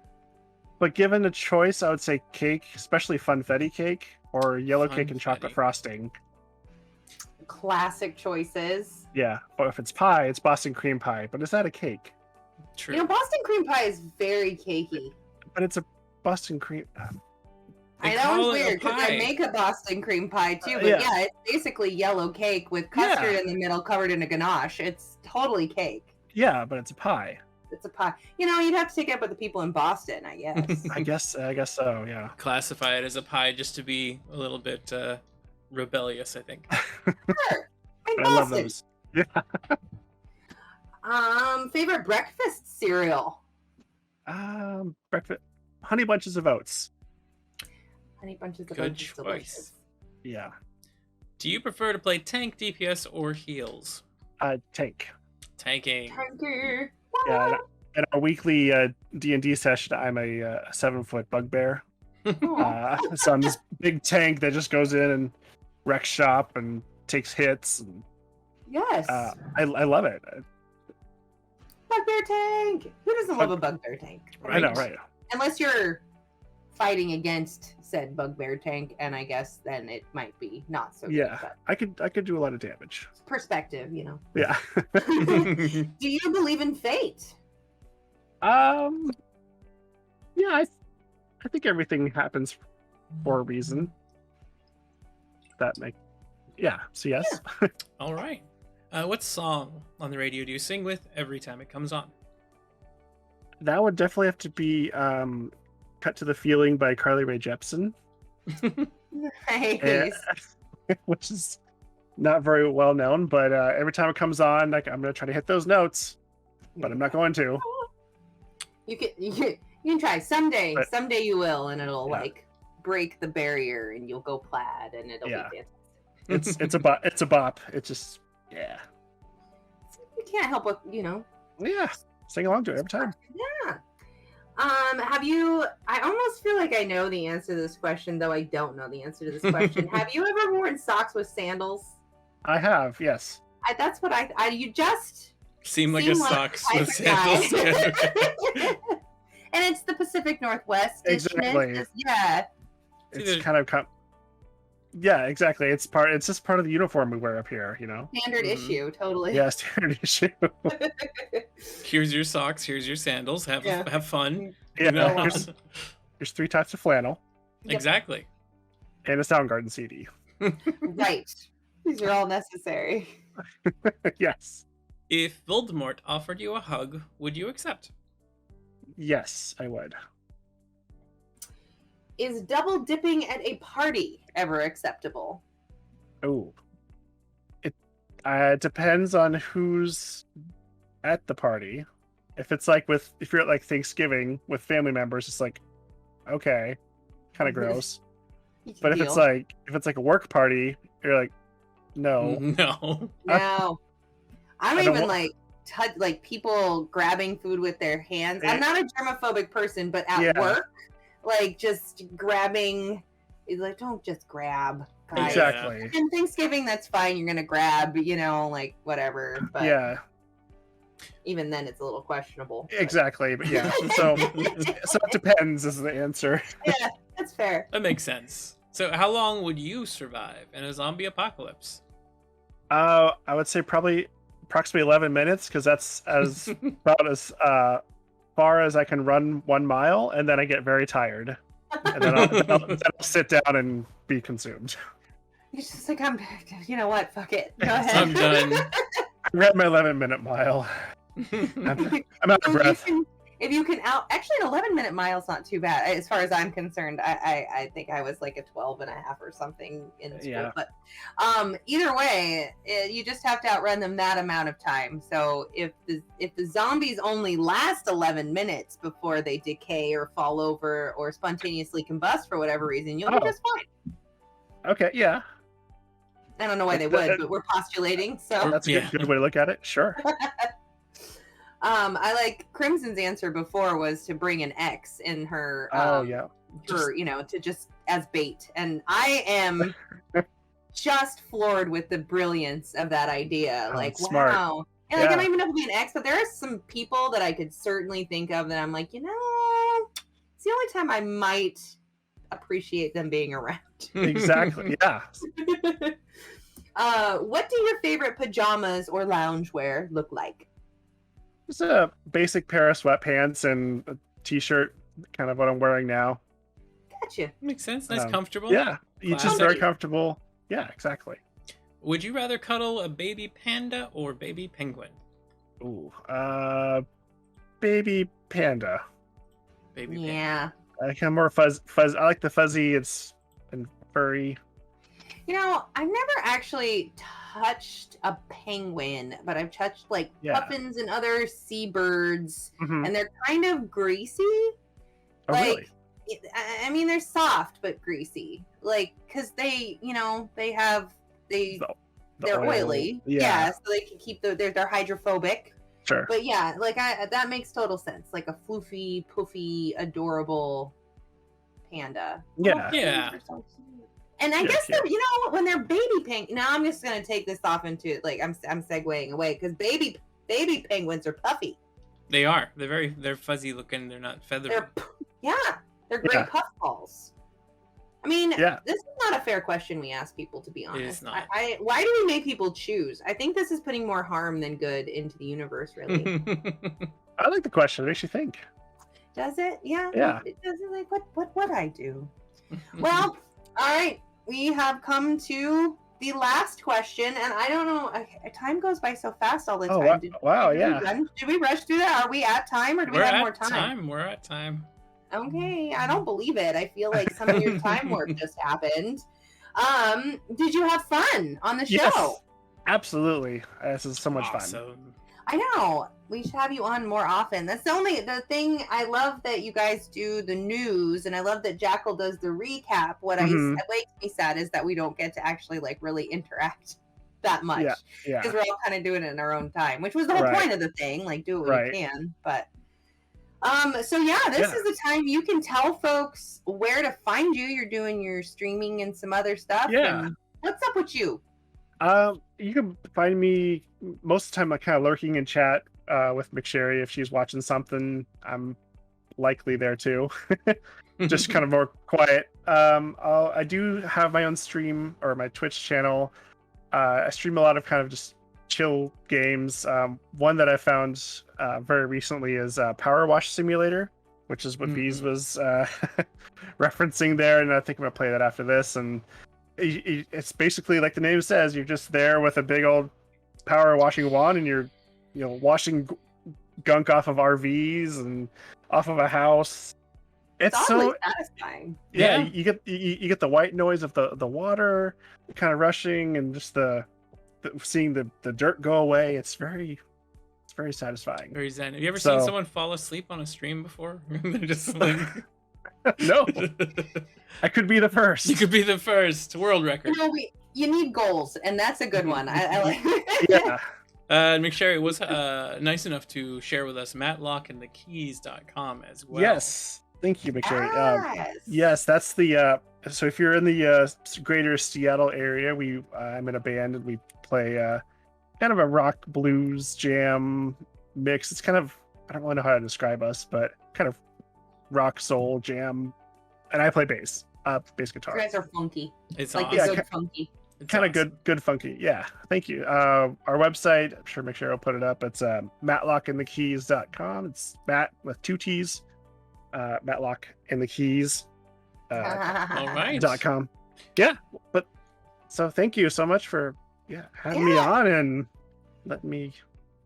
D: but given a choice, I would say cake, especially funfetti cake or yellow cake and chocolate
C: Funfetti.
D: frosting.
A: Classic choices.
D: Yeah. Or if it's pie, it's Boston cream pie. But is that a cake?
C: True.
A: Boston cream pie is very cakey.
D: But it's a Boston cream.
C: They
A: I know
C: call
A: it's
C: it a
A: weird because I
C: pie.
A: make a Boston cream pie too, but
D: Yeah.
A: yeah, it's basically yellow cake with custard in the middle covered in a ganache. It's totally cake.
D: Yeah, but it's a pie.
A: It's a pie. You'd have to take it up with the people in Boston, I guess.
D: I guess so. Yeah.
C: Classify it as a pie just to be a little bit rebellious, I think.
A: Sure. In
D: I love
A: Boston.
D: those. Yeah.
A: Favorite breakfast cereal?
D: Breakfast. Honey Bunches of Oats.
A: Honey Bunches of
C: Good
A: Oats is
C: choice.
A: delicious.
D: Yeah.
C: Do you prefer to play tank, DPS, or heals?
D: Tank.
C: Tanking.
A: Tanker.
D: Yeah. In our weekly D&D session, I'm a 7-foot bugbear. So I'm this big tank that just goes in and wrecks shop and takes hits. And,
A: Yes.
D: I love it.
A: Bugbear tank. Who doesn't love a bugbear tank?
D: I know, right?
A: Unless you're fighting against said bugbear tank, and I guess then it might be not so
D: Yeah.
A: good.
D: I could do a lot of damage.
A: But perspective,
D: Yeah.
A: Do you believe in fate?
D: Yeah, I think everything happens for a reason. So yes.
C: All right. What song on the radio do you sing with every time it comes on?
D: That would definitely have to be "Cut to the Feeling" by Carly Rae Jepsen,
A: Nice.
D: which is not very well known. But every time it comes on, like I'm gonna try to hit those notes, but I'm not going to.
A: You can try someday.
D: But-
A: Someday you will, and it'll
D: Yeah.
A: like break the barrier, and you'll go plaid, and it'll
D: Yeah.
A: be fantastic.
D: It's a bop. It's a bop. It's just yeah.
A: You can't help but
D: Yeah. Sing along to it every time.
A: Yeah. Have you? I almost feel like I know the answer to this question, though I don't know the answer to this question. Have you ever worn socks with sandals?
D: I have, yes.
A: That's what I. You just
C: Seem like
A: seem
C: a
A: like
C: socks
A: the
C: with
A: type of
C: sandals.
A: guy. And it's the Pacific Northwest.
D: Exactly.
A: Yeah.
D: It's
C: either-
D: kind of yeah, exactly. It's just part of the uniform we wear up here, you know.
A: Standard
C: Mhm.
A: issue, totally.
D: Yeah, standard issue.
C: Here's your socks. Here's your sandals. Have
A: Yeah.
C: have fun.
D: Yeah,
C: You know?
D: there's 3 types of flannel
C: Exactly.
D: and a Soundgarden CD.
A: Right. These are all necessary.
D: Yes.
C: If Voldemort offered you a hug, would you accept?
D: Yes, I would.
A: Is double dipping at a party ever acceptable?
D: Oh. It depends on who's at the party. If it's like if you're at like Thanksgiving with family members, it's like okay, kind of gross.
A: You can
D: But if
A: deal.
D: it's like a work party, you're like no.
C: No.
A: No. I'm
D: I don't
A: even
D: want-
A: like people grabbing food with their hands. I'm not a germophobic person, but at
D: Yeah.
A: work, like just grabbing is like don't just grab. Guys.
D: Exactly.
A: And Thanksgiving, that's fine. You're gonna grab, like whatever. But
D: Yeah,
A: even then, it's a little questionable. but-
D: exactly. But yeah, so it depends is the answer.
A: Yeah, that's fair.
C: That makes sense. So how long would you survive in a zombie apocalypse?
D: I would say probably approximately 11 minutes because that's about as far as I can run 1 mile, and then I get very tired, and then I'll sit down and be consumed.
A: It's just like you know what? Fuck it. Go ahead.
C: I'm done.
D: I read my 11-minute mile. I'm out of breath.
A: If you can actually an 11-minute mile is not too bad as far as I'm concerned. I think I was like a 12 and a half or something in school.
D: Yeah.
A: But either way, you just have to outrun them that amount of time. So if the zombies only last 11 minutes before they decay or fall over or spontaneously combust for whatever reason, you'll be
D: Oh.
A: just fine.
D: Okay, yeah,
A: I don't know why they would, but we're postulating. So
D: that's a
C: Yeah.
D: good way to look at it. Sure.
A: I like Crimson's answer before was to bring an X in her
D: Oh yeah.
A: for to just as bait, and I am just floored with the brilliance of that idea.
D: Oh,
A: Like
D: smart.
A: wow. And like I
D: Yeah.
A: don't even know if it'd be an X, but there are some people that I could certainly think of that I'm like, it's the only time I might appreciate them being around.
D: Exactly. Yeah.
A: What do your favorite pajamas or loungewear look like?
D: Just a basic pair of sweatpants and a t-shirt, kind of what I'm wearing now.
A: Gotcha.
C: Makes sense. Nice,
D: Um,
C: comfortable.
D: Yeah, each is
C: Classic.
D: very comfortable. Yeah, exactly.
C: Would you rather cuddle a baby panda or baby penguin?
D: Ooh, baby panda.
C: Baby panda.
A: Yeah.
D: I kind of more fuzz. I like the fuzzy. And furry.
A: I've never actually touched a penguin, but I've touched like
D: Yeah.
A: puffins and other seabirds,
D: Mhm.
A: and they're kind of greasy.
D: Oh, really?
A: I mean, they're soft but greasy, like because they, they're
D: The oil.
A: oily,
D: Yeah.
A: so they can keep they're hydrophobic.
D: Sure.
A: But yeah, like that makes total sense, like a floofy, poofy, adorable panda.
D: Yeah.
C: Yeah.
A: Penguins are so cute. And I
D: Yeah,
A: guess
D: yeah.
A: when they're baby penguins. Now I'm just gonna take this off into like I'm segueing away because baby penguins are puffy.
C: They are. They're fuzzy looking. They're not feathery.
A: They're great
D: Yeah.
A: puffballs. I mean,
D: Yeah.
A: this is not a fair question we ask people, to be
C: It
A: honest.
C: is not.
A: Why do we make people choose? I think this is putting more harm than good into the universe, really.
D: I like the question. It makes you think.
A: Does it? Yeah.
D: Yeah.
A: It does. Like, what would I do? Well, all right. We have come to the last question, and I don't know, time goes by so fast all the
D: Oh,
A: time.
D: wow, yeah.
A: Did we rush through that? Are we at time, or do we have more time?
C: We're at time.
A: Okay, I don't believe it. I feel like some of your time work just happened. Did you have fun on the show?
D: Yes, absolutely. This is so much fun.
A: I know. We should have you on more often. That's the thing. I love that you guys do the news, and I love that Jackal does the recap. What makes me sad is that we don't get to actually like really interact that much.
D: Yeah.
A: Because we're all kind of doing it in our own time, which was the whole point of the thing. Like, do it when you can. But so yeah, this is the time you can tell folks where to find you. You're doing your streaming and some other stuff.
D: Yeah.
A: And what's up with you?
D: You can find me most of the time, like kind of lurking in chat with McSherry. If she's watching something, I'm likely there too. Just kind of more quiet. I do have my own stream or my Twitch channel. I stream a lot of kind of just chill games. One that I found very recently is Power Wash Simulator, which is what Bees was referencing there, and I think I'm gonna play that after this. And it's basically like the name says, you're just there with a big old power washing wand, and you're washing gunk off of RVs and off of a house. It's so
A: satisfying.
D: Yeah, you get the white noise of the water kind of rushing, and just the seeing the dirt go away. It's very satisfying.
C: Very zen. Have you ever seen someone fall asleep on a stream before? They're just like
D: no. I could be the first.
C: You could be the first. World record.
A: You need goals, and that's a good one. I like
D: Yeah.
C: McSherry was nice enough to share with us matlockandthekeys.com as well.
D: Yes. Thank you, McSherry. Yes, that's the so if you're in the greater Seattle area, I'm in a band, and we play kind of a rock blues jam mix. It's kind of, I don't really know how to describe us, but kind of rock soul jam, and I play bass guitar.
A: You guys are funky.
C: It's
A: like
C: awesome.
A: good funky.
D: Kind of good funky. Yeah, thank you. Our website, I'm sure McSherry will put it up. It's matlockandthekeys.com. It's Matt with 2 T's. Matlock and the Keys.
C: All right.
D: .com. Yeah, but so thank you so much for having me on and letting me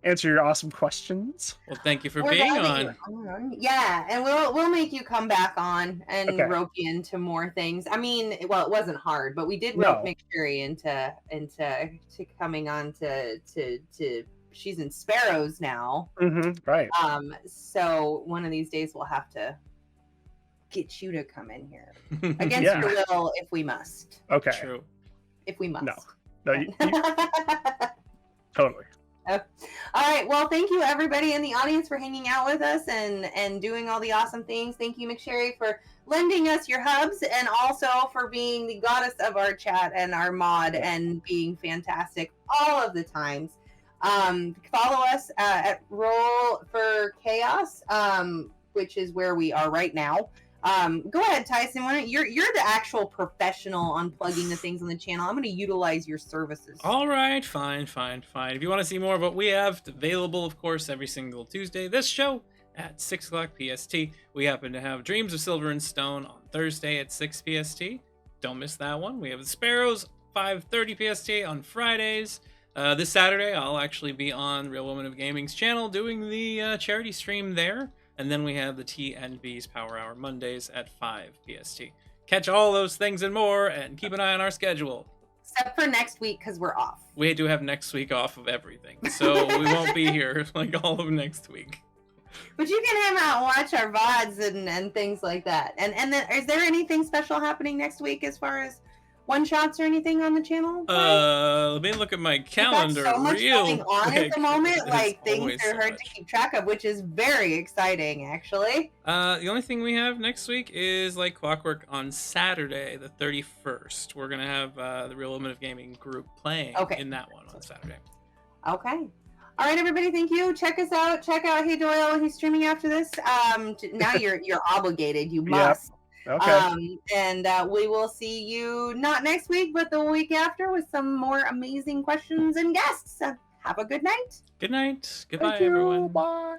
D: answer your awesome questions.
C: Well, thank you for being on.
A: Yeah, and we'll make you come back on and rope you into more things. I mean, well, it wasn't hard, but we did rope McSherry into coming on to she's in Sparrows now.
D: Right.
A: So one of these days we'll have to get you to come in here against your will if we must.
D: Okay.
C: True.
A: If we must.
D: No, you totally.
A: All right. Well, thank you everybody in the audience for hanging out with us and doing all the awesome things. Thank you, McSherry, for lending us your hubs, and also for being the goddess of our chat and our mod and being fantastic all of the times. Follow us at Roll for Chaos, which is where we are right now. Go ahead, Tyson. You're the actual professional on plugging the things on the channel. I'm going to utilize your services.
C: All right, fine. If you want to see more of what we have available, of course, every single Tuesday, this show at 6 o'clock PST. We happen to have Dreams of Silver and Stone on Thursday at 6 PST. Don't miss that one. We have the Sparrows 5:30 PST on Fridays. This Saturday, I'll actually be on Real Woman of Gaming's channel doing the charity stream there. And then we have the TNB's Power Hour Mondays at 5 PST. Catch all those things and more, and keep an eye on our schedule.
A: Except for next week, because we're off.
C: We do have next week off of everything, so we won't be here like all of next week.
A: But you can hang out and watch our VODs and things like that. And then, is there anything special happening next week as far as one-shots or anything on the channel?
C: Let me look at my calendar.
A: So much going on at the moment, like things are hard to keep track of, which is very exciting, actually.
C: The only thing we have next week is like clockwork on Saturday, the 31st. We're gonna have the Real Woman of Gaming group playing in that one on Saturday.
A: Okay. All right, everybody. Thank you. Check us out. Check out HeyDoyle. He's streaming after this. Now you're obligated. You must.
D: Okay.
A: And we will see you not next week, but the week after with some more amazing questions and guests. Have a good night.
C: Good night. Goodbye, everyone.
D: Bye.